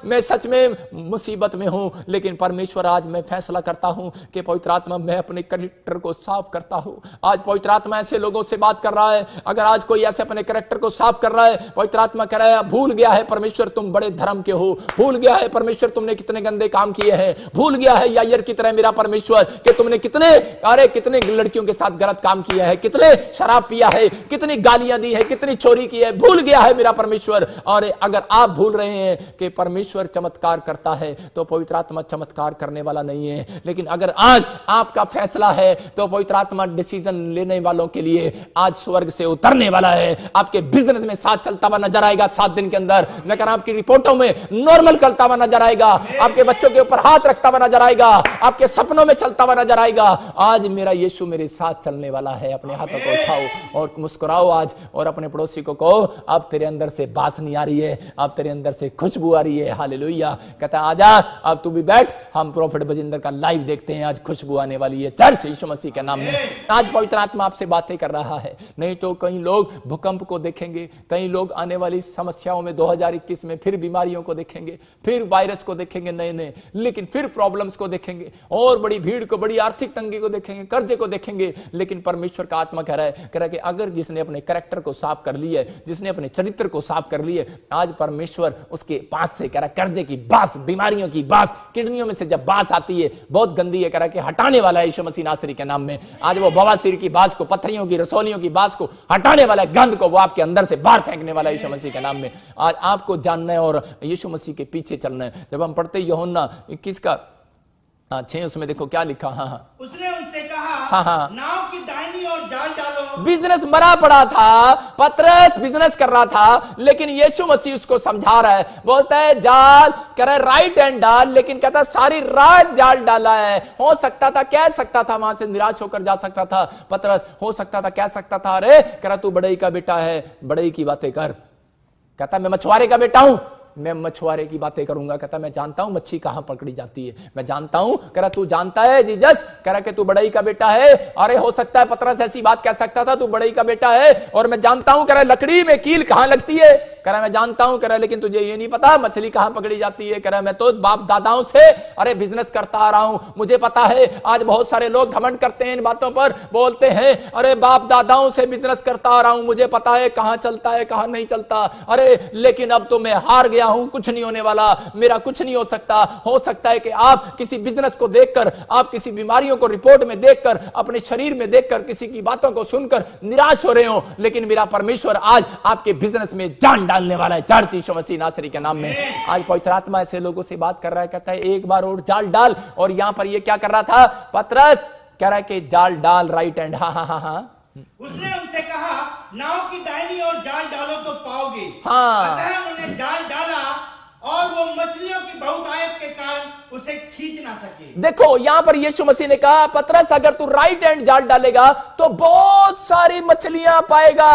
मैं सच में मुसीबत में हूं, लेकिन परमेश्वर आज मैं फैसला करता हूं कि पवित्र आत्मा मैं अपने कैरेक्टर को साफ करता हूं। आज पवित्र आत्मा ऐसे लोगों से बात कर रहा है, अगर आज कोई ऐसे अपने कैरेक्टर को साफ कर रहा है, पवित्र आत्मा कह रहा है भूल गया है परमेश्वर तुम बड़े धर्म के हो, भूल गया है परमेश्वर तुमने कितने गंदे काम किए हैं, भूल गया है यायर की तरह मेरा परमेश्वर कि तुमने कितने लड़कियों के साथ गलत काम किया है, कितने शराब पिया है, कितनी गालियां दी है, कितनी चोरी की है, भूल गया है मेरा परमेश्वर। और अगर आप भूल रहे हैं कि परमेश्वर चमत्कार करता है तो पवित्र आत्मा चमत्कार करने वाला नहीं है। लेकिन अगर आज आपका फैसला है तो पवित्र आत्मा डिसीजन लेने वालों के लिए आज स्वर्ग से उतरने वाला है, आपके बिजनेस में साथ चलता हुआ नजर आएगा 7 दिन के अंदर। मैं कह रहा हूं आपकी रिपोर्टों में नॉर्मल चलता हुआ नजर आएगा, आपके बच्चों के ऊपर हाथ रखता हुआ नजर आएगा, आपके सपनों में चलता हुआ नजर आएगा। आज मेरा यीशु मेरे साथ चलने वाला है। अपने हाथों को उठाओ और मुस्कुराओ आज, और अपने पड़ोसी को कहो अब तेरे अंदर से बास नहीं आ रही है, अब तेरे अंदर से खुशबू आ रही है। हालेलुया। कहता आजा अब तू भी बैठ, हम प्रोफेट बजिंदर का लाइव देखते हैं, आज खुशबू आने वाली है चर्च यीशु मसीह के नाम में। आज पवित्र आत्मा आपसे बातें कर रहा है। नहीं तो कई लोग भूकंप को देखेंगे, कई लोग आने वाली समस्याओं में 2021 में फिर बीमारियों को देखेंगे, फिर वायरस को देखेंगे नए नए, लेकिन फिर प्रॉब्लम्स को देखेंगे और बड़ी भीड़ को, बड़ी आर्थिक तंगी को देखेंगे, कर्जे को देखेंगे। लेकिन परमेश्वर का आत्मा कह रहा है कि अगर जिसने अपने कैरेक्टर को साफ कर लिया है, जिसने अपने चरित्र को साफ कर लिया, आज परमेश्वर उसके पास से कह रहा कर्जे की बास, बीमारियों की बास, किडनियों में से जब बास आती है बहुत गंदी है, कह रहा कि हटाने वाला है यीशु मसीह नासरी के नाम में। आज वो बवासीर की बास को, पत्थरियों की, रसौलियों की बास को हटाने वाला है, गंद को वो आपके अंदर से बाहर फेंकने वाला है यीशु मसीह के नाम में। आज आपको जानना है और यीशु मसीह के पीछे चलना है। जब हम पढ़ते यूहन्ना 21 का 6 उसमें देखो क्या लिखा। हाँ, उसने उनसे कहा नाव की दाहिनी ओर जाल डालो। बिजनेस मरा पड़ा था, पतरस बिजनेस कर रहा था, लेकिन यीशु मसीह उसको समझा रहा है, बोलता है जाल, कह रहा है राइट हैंड डाल, लेकिन कहता है सारी रात जाल डाला है। हो सकता था, कह सकता था, वहां से निराश होकर जा सकता था पतरस, हो सकता था, कह सकता था अरे कह रहा तू बड़ई का बेटा है, बड़ई की बातें कर। कहता मैं मछुआरे का बेटा हूं, मैं मछुआरे की बातें करूंगा। कहता मैं जानता हूं मच्छी कहां पकड़ी जाती है, मैं जानता हूं। कह रहा तू जानता है जीसस, कह रहा कि तू बड़ई का बेटा है। अरे हो सकता है पतरस ऐसी बात कह सकता था, तू बड़ई का बेटा है और मैं जानता हूं। कह रहा लकड़ी में कील कहां लगती है, कह रहा मैं जानता हूं। कह रहा लेकिन तुझे ये नहीं पता मछली कहां पकड़ी जाती है। कह रहा मैं तो बाप दादाओं से अरे बिजनेस करता आ रहा हूं, मुझे पता है। आज बहुत सारे लोग घमंड करते हैं इन बातों पर, बोलते हैं अरे बाप दादाओं से बिजनेस करता आ रहा हूं, मुझे पता है कहां चलता है कहां नहीं चलता। अरे लेकिन अब तो मैं हार गया हूं, कुछ नहीं होने वाला, मेरा कुछ नहीं हो सकता। हो सकता है कि आप किसी बिजनेस को देखकर, आप किसी बीमारियों को रिपोर्ट में देखकर, अपने शरीर में देखकर, किसी की बातों को सुनकर निराश हो रहे हो, लेकिन मेरा परमेश्वर आज आपके बिजनेस में जान डालने वाला है चर्च यीशु मसीह नासरी के नाम में। आज पवित्र आत्मा ऐसे लोगों से बात कर रहा है, कहता है एक बार और जाल डाल। और यहां पर ये क्या कर रहा था पतरस, कह रहा है कि जाल डाल राइट हैंड। हाँ उसने उनसे कहा नाव की दाहिनी ओर जाल डालो तो पाओगे। हाँ, अतः उन्होंने जाल डाला और वो मछलियों की बहुतायत के कारण उसे खींच ना सके। देखो यहां पर यीशु मसीह ने कहा, पतरस अगर तू राइट हैंड जाल डालेगा तो बहुत सारी मछलियां पाएगा,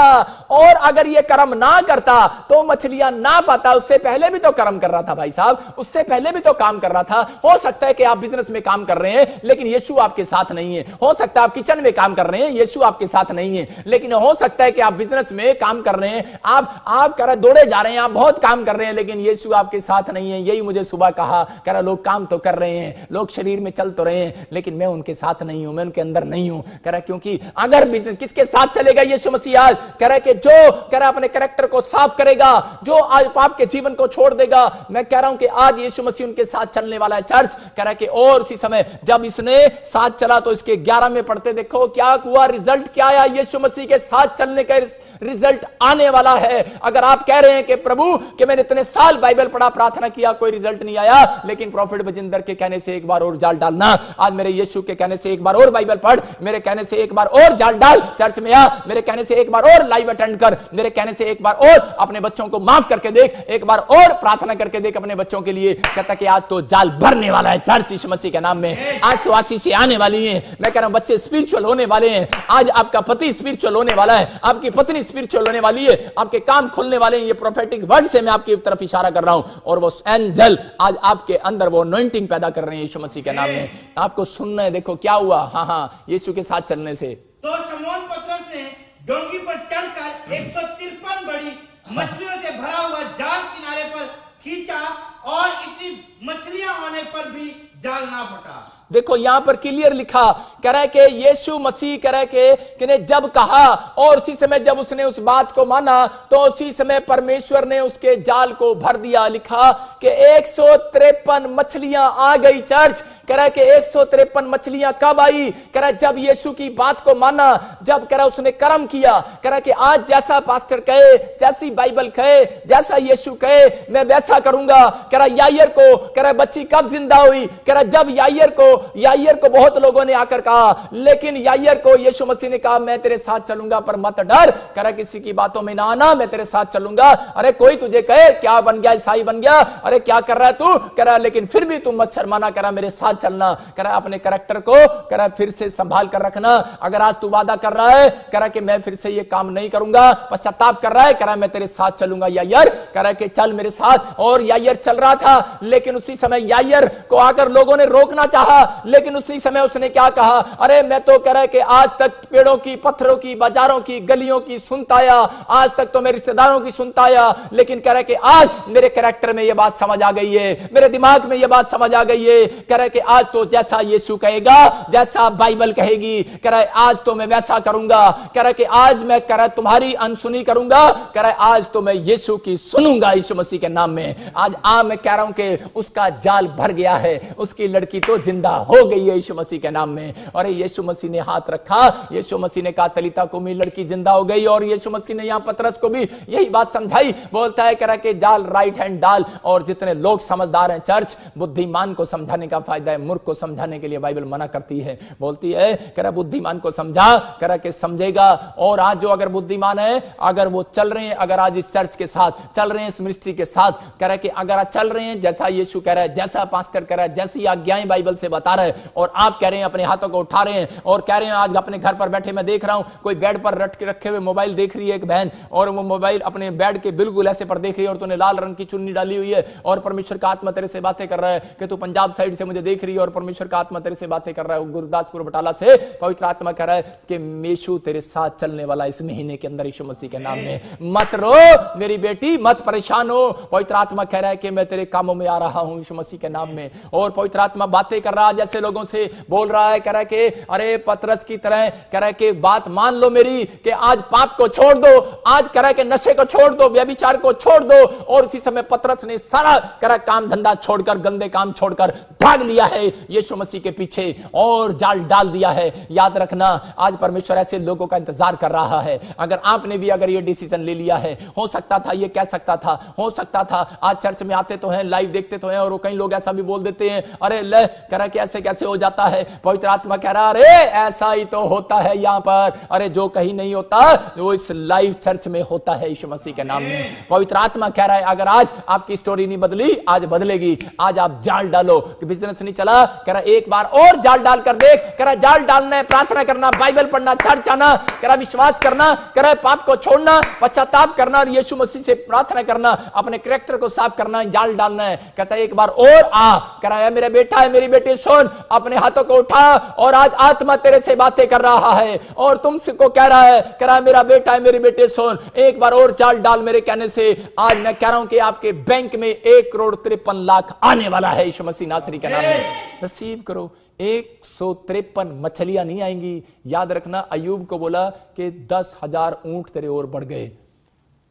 और अगर ये कर्म ना करता तो मछलियां ना पाता। उससे पहले भी तो कर्म कर रहा था भाई साहब, उससे पहले भी तो काम कर रहा था। हो सकता है कि आप बिजनेस में काम कर रहे हैं लेकिन यीशु आपके साथ नहीं है। हो सकता है आप किचन में काम कर रहे हैं, यीशु आपके साथ नहीं है। लेकिन हो सकता है कि आप बिजनेस में काम कर रहे हैं, आप कर दौड़े जा रहे हैं, आप बहुत काम कर रहे हैं, लेकिन यीशु आपके साथ नहीं है। यही मुझे सुबह कहा, कह रहा लोग काम तो कर रहे हैं, लोग शरीर में चल तो रहे हैं, लेकिन मैं उनके साथ नहीं हूं, मैं उनके अंदर नहीं हूं। कह रहा क्योंकि अगर किसके साथ चलेगा यीशु मसीह आज, कह रहा कि जो कह रहा अपने कैरेक्टर को साफ करेगा, जो आज पाप के जीवन को छोड़ देगा, मैं कह रहा हूं कि आज यीशु मसीह उनके साथ चलने वाला है। चर्च कह रहा कि और उसी समय जब इसने साथ चला तो इसके 11 में पढ़ते, देखो क्या हुआ, रिजल्ट क्या आया। यीशु मसीह के साथ चलने का रिजल्ट आने वाला है। अगर आप कह रहे हैं कि प्रभु कि मैंने इतने साल बाइबल पढ़ा, प्रार्थना किया, कोई रिजल्ट नहीं आया, लेकिन प्रॉफिट बजिंदर के कहने से एक बार और जाल डालना, आज मेरे यीशु के कहने से एक बार और बाइबल पढ़, मेरे कहने से एक बार और जाल डाल, चर्च में आ, मेरे कहने से एक बार और लाइव अटेंड कर, मेरे कहने से एक बार और अपने बच्चों को माफ करके देख, एक बार और प्रार्थना करके देख अपने बच्चों के लिए। कहता कि आज तो जाल भरने वाला है चर्च यीशु मसीह के नाम में। आज तो आशीषें आने वाली हैं। मैं कह रहा हूं बच्चे स्पिरिचुअल होने वाले हैं। आज आपका पति स्पिरिचुअल होने वाला है, आपकी पत्नी स्पिरिचुअल होने वाली है, आपके काम खुलने वाले हैं। ये प्रोफेटिक वर्ड से मैं आपकी तरफ इशारा कर रहा हूं, और वो एंजल आज आपके अंदर वो अनॉइंटिंग पैदा कर रहे हैं यीशु मसीह के नाम में। आपको सुनना है, देखो क्या हुआ। हाँ, यीशु के साथ चलने से तो शमौन पतरस ने डोंगी पर चढ़कर 153 बड़ी मछलियों से भरा हुआ जाल किनारे पर खींचा, और इतनी मछलियां होने पर भी जाल ना फटा। देखो यहां पर क्लियर लिखा, कह रहा है कि यीशु मसीह कह रहा है कि ने जब कहा, और उसी समय जब उसने उस बात को माना तो उसी समय परमेश्वर ने उसके जाल को भर दिया। लिखा कि 153 मछलियां आ गई। चर्च कह रहा है कि 153 मछलियां कब आई? कह रहा है जब यीशु की बात को माना, जब कह रहा उसने कर्म किया। कह रहा है कि आज जैसा पास्टर कहे, जैसी बाइबल कहे, जैसा यीशु कहे, मैं वैसा करूंगा। कह रहा याईर को, कह रहा बच्ची कब जिंदा हुई? कह रहा जब याईर को बहुत लोगों ने आकर कहा, लेकिन याईर को यीशु मसीह ने कहा मैं तेरे साथ चलूंगा पर मत डर। कह रहा किसी की बातों में ना आना, मैं तेरे साथ चलूंगा। अरे कोई तुझे कहे क्या बन गया, ईसाई बन गया, अरे क्या कर रहा है तू? कह रहा लेकिन फिर भी तू मत शर्माना, कह रहा मेरे साथ चलना। कह रहा अपने कैरेक्टर को कह रहा फिर से संभाल कर रखना। अगर आज तू वादा कर रहा है, कह रहा कि मैं फिर से ये काम नहीं करूंगा, पश्चाताप कर रहा है, कह रहा मैं तेरे साथ चलूंगा याईर। कह रहा कि चल मेरे साथ। और याईर चल रहा था, लेकिन उसी समय याईर को आकर लोगों ने रोकना चाहा, लेकिन उसी समय उसने क्या कहा? अरे मैं तो कह रहा है कि आज तक पेड़ों की, पत्थरों की, बाजारों की, गलियों की सुनता आया, आज तक तो मेरे रिश्तेदारों की सुनता आया, लेकिन कह रहा है कि आज मेरे कैरेक्टर में यह बात समझ आ गई है, मेरे दिमाग में यह बात समझ आ गई है। कह रहा है कि आज तो जैसा यीशु कहेगा, जैसा बाइबल कहेगी, कह रहा है आज तो मैं वैसा करूंगा। कह रहा है कि आज मैं कह रहा तुम्हारी अनसुनी करूंगा, कह रहा है आज तो मैं यीशु की सुनूंगा यीशु मसीह के नाम में। आज मैं कह रहा हूं कि उसका जाल भर गया है, उसकी लड़की तो जिंदा हो गई है यीशु मसीह के नाम में। और यीशु मसीह ने हाथ रखा, यीशु मसीह ने कहा तलीता को मेरी लड़की जिंदा हो गई। और यीशु मसीह ने यहां पतरस को भी यही बात समझाई। बोलता है कह रहा कि जाल राइट हैंड डाल। और जितने लोग समझदार हैं चर्च, बुद्धिमान को समझाने का फायदा है, मूर्ख को समझाने के लिए बाइबल मना करती है, बोलती है कह रहा बुद्धिमान को समझा, कह रहा कि समझेगा। और आज जो अगर बुद्धिमान है, अगर वो चल रहे हैं, अगर आज इस चर्च के साथ चल रहे हैं, इस मिनिस्ट्री के साथ, कह रहा कि अगर आज चल रहे हैं जैसा यीशु कह रहा है, जैसा पास्टर कह रहा है, जैसी आज्ञाएं बाइबल से बता रहे हैं, और आप कह रहे हैं अपने हाथों को उठा रहे हैं और कह रहे हैं आज अपने घर पर बैठे मैं देख रहा हूं कोई बेड पर रखे हुए मोबाइल देख रही है एक बहन, और वो मोबाइल अपने बेड के बिल्कुल ऐसे पर देख रही है, और तूने लाल रंग की चुन्नी डाली हुई है, और परमेश्वर का आत्मा तेरे से बातें कर रहा है कि तू पंजाब साइड से मुझे देख रही है, और परमेश्वर का आत्मा तेरे से बातें कर रहा है गुरदासपुर बटाला से। पवित्र आत्मा कह रहा है कि यीशु तेरे साथ चलने वाला इस महीने के अंदर यीशु मसीह के नाम में। मत रो मेरी बेटी, मत परेशान हो। पवित्र आत्मा कह रहा है कि मैं तेरे कामों में आ रहा हूं यीशु मसीह के नाम में। और पवित्र आत्मा बातें कर रहा है, जैसे लोगों से बोल रहा है, कह रहा है कि अरे पतरस की तरह कह रहा है कि बात मान लो मेरी, कि आज पाप को छोड़ दो, आज कह रहा है कि नशे को छोड़ दो, व्यभिचार को छोड़ दो। और उसी समय पतरस ने सारा कह रहा काम धंधा छोड़कर, गंदे काम छोड़कर भाग लिया है यीशु मसीह के पीछे और जाल डाल दिया है। याद रखना आज परमेश्वर ऐसे लोगों का इंतजार कर रहा है। अगर आपने भी अगर ये डिसीजन ले लिया है, हो सकता था ये कह सकता था, हो सकता था आज चर्च में आते तो हैं, लाइव देखते तो हैं, और वो कई लोग ऐसा भी बोल देते हैं, अरे ले कह रहा कैसे कैसे हो जाता है। पवित्र आत्मा कह रहा अरे ऐसा ही तो होता है यहाँ पर, अरे जो कहीं नहीं होता वो इस लाइव चर्च में होता है यीशु मसीह के नाम में। पवित्र आत्मा कह रहा है अगर आज आपकी स्टोरी नहीं बदली, आज बदलेगी। आज आप जाल डालो कि बिजनेस नहीं चला, कह रहा एक बार और जाल डाल कर देख, कह रहा जाल डालना है, प्रार्थना करना, बाइबल पढ़ना, चर्च आना, कह रहा विश्वास करना, कह रहा पाप को छोड़ना, पश्चाताप करना और यीशु मसीह से प्रार्थना करना, अपने कैरेक्टर को साफ करना, जाल डालना है। कहता है एक बार और आ, कह रहा है मेरा बेटा है, मेरी बेटी सुन, अपने हाथों को उठा और आज आत्मा तेरे से बातें कर रहा है और तुमसे को कह रहा है, कह रहा है मेरा बेटा है, मेरी बेटी सुन, एक बार और जाल डाल मेरे कहने से। आज मैं कह रहा हूं कि आपके बैंक में 1,53,00,000 आने वाला है यीशु मसीह नासरी के नाम में। रिसीव करो। 153 मछलियां नहीं आएंगी। याद रखना अय्यूब को बोला कि 10,000 ऊंट तेरे और बढ़ गए,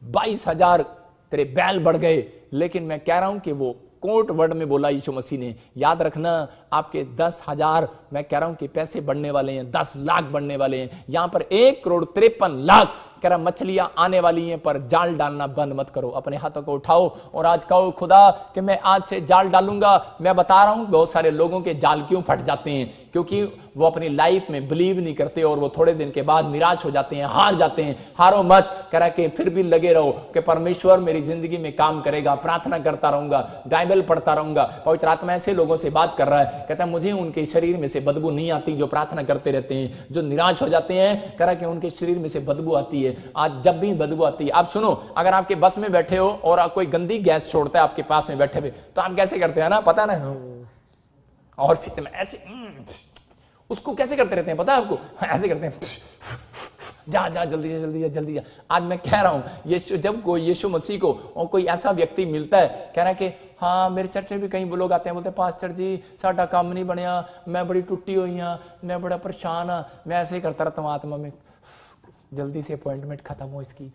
22,000 तेरे बैल बढ़ गए, लेकिन मैं कह रहा हूं कि वो कोट वर्ड में बोला यीशु मसीह ने। याद रखना आपके 10,000 मैं कह रहा हूं कि पैसे बढ़ने वाले हैं, 10 लाख बढ़ने वाले हैं। यहां पर 1,53,00,000 कह रहा मछलियां आने वाली हैं, पर जाल डालना बंद मत करो। अपने हाथों को उठाओ और आज कहो खुदा कि मैं आज से जाल डालूंगा। मैं बता रहा हूं बहुत सारे लोगों के जाल क्यों फट जाते हैं, क्योंकि वो अपनी लाइफ में बिलीव नहीं करते और वो थोड़े दिन के बाद निराश हो जाते हैं, हार जाते हैं। हारो मत, कह रहा कि फिर भी लगे रहो कि परमेश्वर मेरी जिंदगी में काम करेगा, प्रार्थना करता रहूंगा, बाइबल पढ़ता रहूंगा। पवित्र आत्मा ऐसे लोगों से बात कर रहा है, कहता है मुझे उनके शरीर में से बदबू नहीं आती जो प्रार्थना करते रहते हैं, जो निराश हो जाते हैं, कह रहा कि उनके शरीर में से बदबू आती है। आज जब भी बदबू आती है, आप सुनो, अगर आपके बस में बैठे हो और कोई गंदी गैस छोड़ता है आपके पास में बैठे हुए, तो आप कैसे करते हैं ना, पता ना, और चीज में ऐसे उसको कैसे करते रहते हैं पता है आपको, ऐसे करते हैं, जा जा जल्दी जा जल्दी जा जल्दी जा। आज मैं कह रहा हूं यीशु, जब कोई यीशु मसीह को और कोई ऐसा व्यक्ति मिलता है, कह रहा है कि हाँ मेरे चर्च में भी कई लोग आते हैं, बोलते हैं पास्टर जी साडा काम नहीं बनया, मैं बड़ी टुट्टी हुई हाँ, मैं बड़ा परेशान हाँ। मैं ऐसे ही करता रहता हूँ आत्मा में, जल्दी से अपॉइंटमेंट खत्म हो इसकी,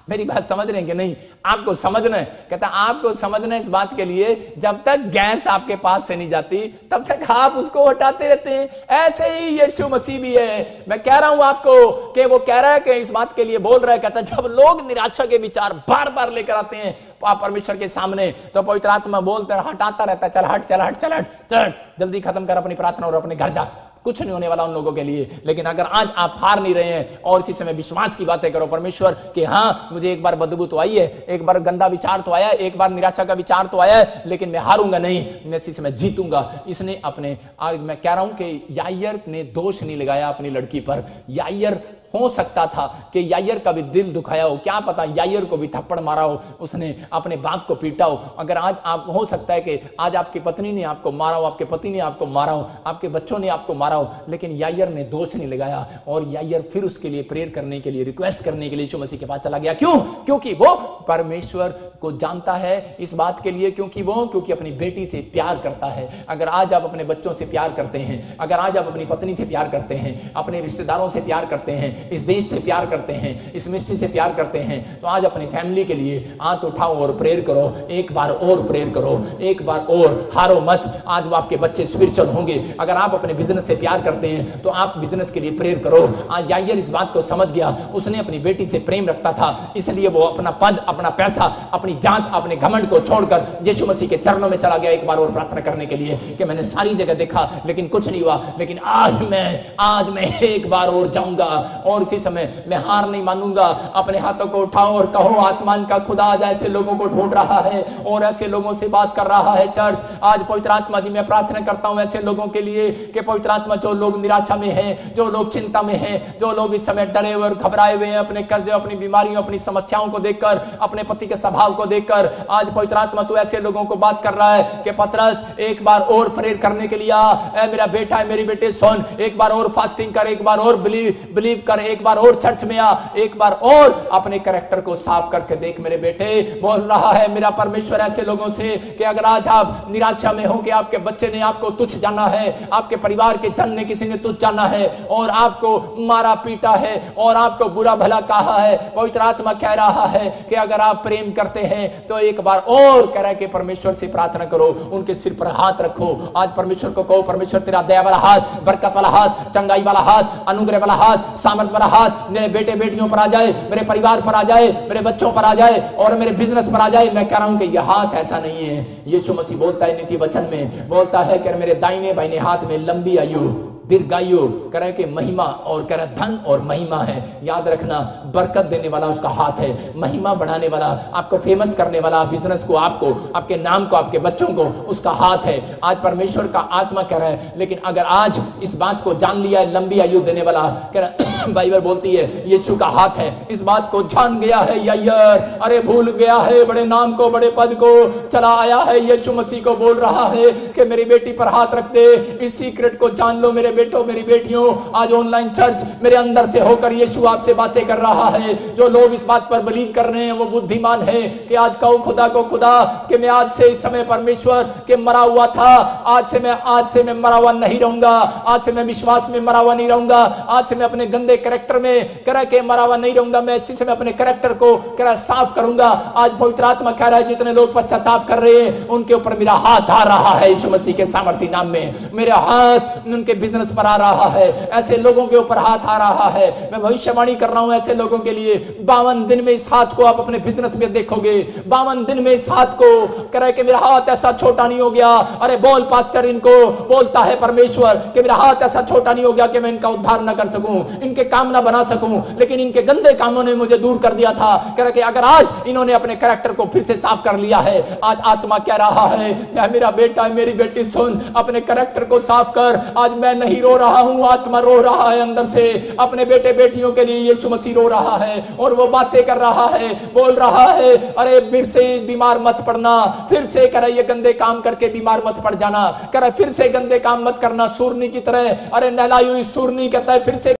मेरी बात समझ रहे हैं कि नहीं? आपको समझना है, कहता आपको समझना है इस बात के लिए, जब तक गैस आपके पास से नहीं जाती तब तक आप उसको हटाते रहते हैं। ऐसे ही यीशु मसीह भी है। मैं कह रहा हूं आपको कि वो कह रहा है कि इस बात के लिए बोल रहा है, कहता जब लोग निराशा के विचार बार बार लेकर आते हैं परमेश्वर के सामने, तो पवित्र आत्मा बोलता है, हटाता रहता है, चल हट चल हट चल हट चल, जल्दी खत्म कर अपनी प्रार्थना और अपने घर जा, कुछ नहीं होने वाला उन लोगों के लिए। लेकिन अगर आज आप हार नहीं रहे हैं और इसी समय विश्वास की बातें करो परमेश्वर कि हाँ मुझे एक बार बदबू तो आई है, एक बार गंदा विचार तो आया है, एक बार निराशा का विचार तो आया है, लेकिन मैं हारूंगा नहीं, मैं इसी समय जीतूंगा। इसने अपने, आज मैं कह रहा हूं कि यायर ने दोष नहीं लगाया अपनी लड़की पर। यायर हो सकता था कि यायर का भी दिल दुखाया हो, क्या पता यायर को भी थप्पड़ मारा हो, उसने अपने बाप को पीटा हो। अगर आज आप, हो सकता है कि आज आपकी पत्नी ने आपको मारा हो, आपके पति ने आपको मारा हो, आपके बच्चों ने आपको मारा हो, लेकिन यायर ने दोष नहीं लगाया और यायर फिर उसके लिए प्रेयर करने के लिए, रिक्वेस्ट करने के लिए यीशु मसीह के पास चला गया। क्यों? क्योंकि वो परमेश्वर को जानता है इस बात के लिए, क्योंकि अपनी बेटी से प्यार करता है। अगर आज आप अपने बच्चों से प्यार करते हैं, अगर आज आप अपनी पत्नी से प्यार करते हैं, अपने रिश्तेदारों से प्यार करते हैं, इस देश से प्यार करते हैं, इस मिस्ट्री से प्यार करते हैं, तो आज अपनी फैमिली के लिए हाथ उठाओ और प्रेयर करो, एक बार और प्रेयर करो, एक बार और, हारो मत। आज वो आपके बच्चे स्पिरिचुअल होंगे। अगर आप अपने बिजनेस से प्यार करते हैं तो आप बिजनेस के लिए प्रेयर करो। आज यायर इस बात को समझ गया, उसने अपनी बेटी से प्रेम रखता था, इसलिए वो अपना पद, अपना पैसा, अपनी जात, अपने घमंड को छोड़कर यीशु मसीह के चरणों में चला गया एक बार और प्रार्थना करने के लिए कि मैंने सारी जगह देखा लेकिन कुछ नहीं हुआ, लेकिन आज मैं एक बार और जाऊंगा और इसी समय मैं हार नहीं मानूंगा। अपने हाथों को उठाओ और कहो आसमान का खुदा आज ऐसे लोगों को ढूंढ रहा है और ऐसे लोगों से बात कर रहा है। चर्च, आज पवित्र आत्मा जी मैं प्रार्थना करता हूं ऐसे लोगों के लिए कि पवित्र आत्मा, जो लोग निराशा में हैं, जो लोग चिंता में हैं, जो लोग इस समय डरे हुए और घबराए हुए हैं अपने कर्जे, अपनी बीमारियों, अपनी समस्याओं को देखकर, अपने पति के स्वभाव को देखकर, आज पवित्र आत्मा तू ऐसे लोगों को बात कर रहा है कि पतरस एक बार और प्रेयर करने के लिए आ, मेरा बेटा है, मेरी बेटी सुन, एक बार और फास्टिंग कर, एक बार और बिलीव कर, एक बार और चर्च में आ, एक बार और अपने कैरेक्टर को साफ करके देख। मेरे बेटे, बोल रहा है मेरा परमेश्वर ऐसे लोगों से कि अगर आज आप निराशा में हो कि आपके बच्चे ने आपको तुच्छ जाना है, आपके परिवार के जन ने किसी ने तुच्छ जाना है और आपको मारा पीटा है और आपको बुरा भला कहा है, पवित्र आत्मा कह रहा है कि अगर आप प्रेम करते हैं तो एक बार और कह रहा है कि परमेश्वर से प्रार्थना करो, उनके सिर पर हाथ रखो। आज परमेश्वर को कहो, परमेश्वर तेरा दया वाला हाथ, बरकत वाला हाथ, चंगाई वाला हाथ, अनुग्रह वाला हाथ, सामर्थ पर हाथ मेरे बेटे बेटियों पर आ जाए, मेरे परिवार पर आ जाए, मेरे बच्चों पर आ जाए और मेरे बिजनेस पर आ जाए। मैं कह रहा हूं कि यह हाथ ऐसा नहीं है। यीशु मसीह बोलता है नीति वचन में, बोलता है कि मेरे दाहिने बाहिने हाथ में लंबी आयु दीर्घायु करे के महिमा और करे धन और महिमा है। याद रखना, बरकत देने वाला उसका हाथ है, महिमा बढ़ाने वाला, आपको फेमस करने वाला, बिजनेस को, आपको, आपके नाम को, आपके बच्चों को, उसका हाथ है। आज परमेश्वर का आत्मा कह रहा है, लेकिन अगर आज इस बात को जान लिया है, लंबी आयु देने वाला कह रहा, बाइबल बोलती है यीशु का हाथ है, इस बात को जान गया है यायर, अरे भूल गया है बड़े नाम को, बड़े पद को, चला आया है यीशु मसीह को बोल रहा है कि मेरी बेटी पर हाथ रख दे। इस सीक्रेट को जान लो मेरे बेटों, मेरी बेटियों। आज ऑनलाइन चर्च मेरे अंदर से होकर यीशु आपसे बातें कर रहा है। जो लोग इस बात पर बिलीव कर रहे हैं वो बुद्धिमान है कि आज कहो खुदा को, खुदा कि मैं आज से इस समय परमेश्वर के मरा हुआ था, आज से मैं मरा हुआ नहीं रहूंगा, आज से मैं विश्वास में मरा हुआ नहीं रहूंगा, आज से मैं अपने गंदे कैरेक्टर में कह के मरा हुआ नहीं रहूंगा, मैं इसी समय अपने कैरेक्टर को कह साफ करूंगा। आज पवित्र आत्मा कह रहा है जितने लोग पश्चाताप कर रहे हैं उनके ऊपर मेरा हाथ आ रहा है यीशु मसीह के सामर्थी नाम में। मेरा हाथ उनके बिजनेस पर आ रहा है, ऐसे लोगों के ऊपर हाथ आ रहा है। मैं भविष्यवाणी कर रहा हूं ऐसे लोगों के लिए, 52 दिन में इस हाथ को आप अपने बिजनेस में देखोगे। 52 दिन में इस हाथ को करे कि मेरा हाथ ऐसा छोटा नहीं हो गया। अरे बोल पास्टर, इनको बोलता है परमेश्वर कि मेरा हाथ ऐसा छोटा नहीं हो गया कि मैं इनका उद्धार न कर सकूं, इनके काम ना बना सकूं, लेकिन इनके गंदे कामों ने मुझे दूर कर दिया था। कह कि अगर आज इन्होंने अपने कैरेक्टर को फिर से साफ कर लिया है, आज आत्मा कह रहा है मेरा बेटा, मेरी बेटी सुन, अपने कैरेक्टर को साफ कर। आज मैं नहीं रो रहा हूं, आत्मा रो रहा है अंदर से। अपने बेटे बेटियों के लिए यीशु मसीह रो रहा है और वो बातें कर रहा है, बोल रहा है अरे फिर से बीमार मत पड़ना, फिर से करे ये गंदे काम करके बीमार मत पड़ जाना, करे फिर से गंदे काम मत करना सूरनी की तरह। अरे नहलाई हुई सूरनी कहता है फिर से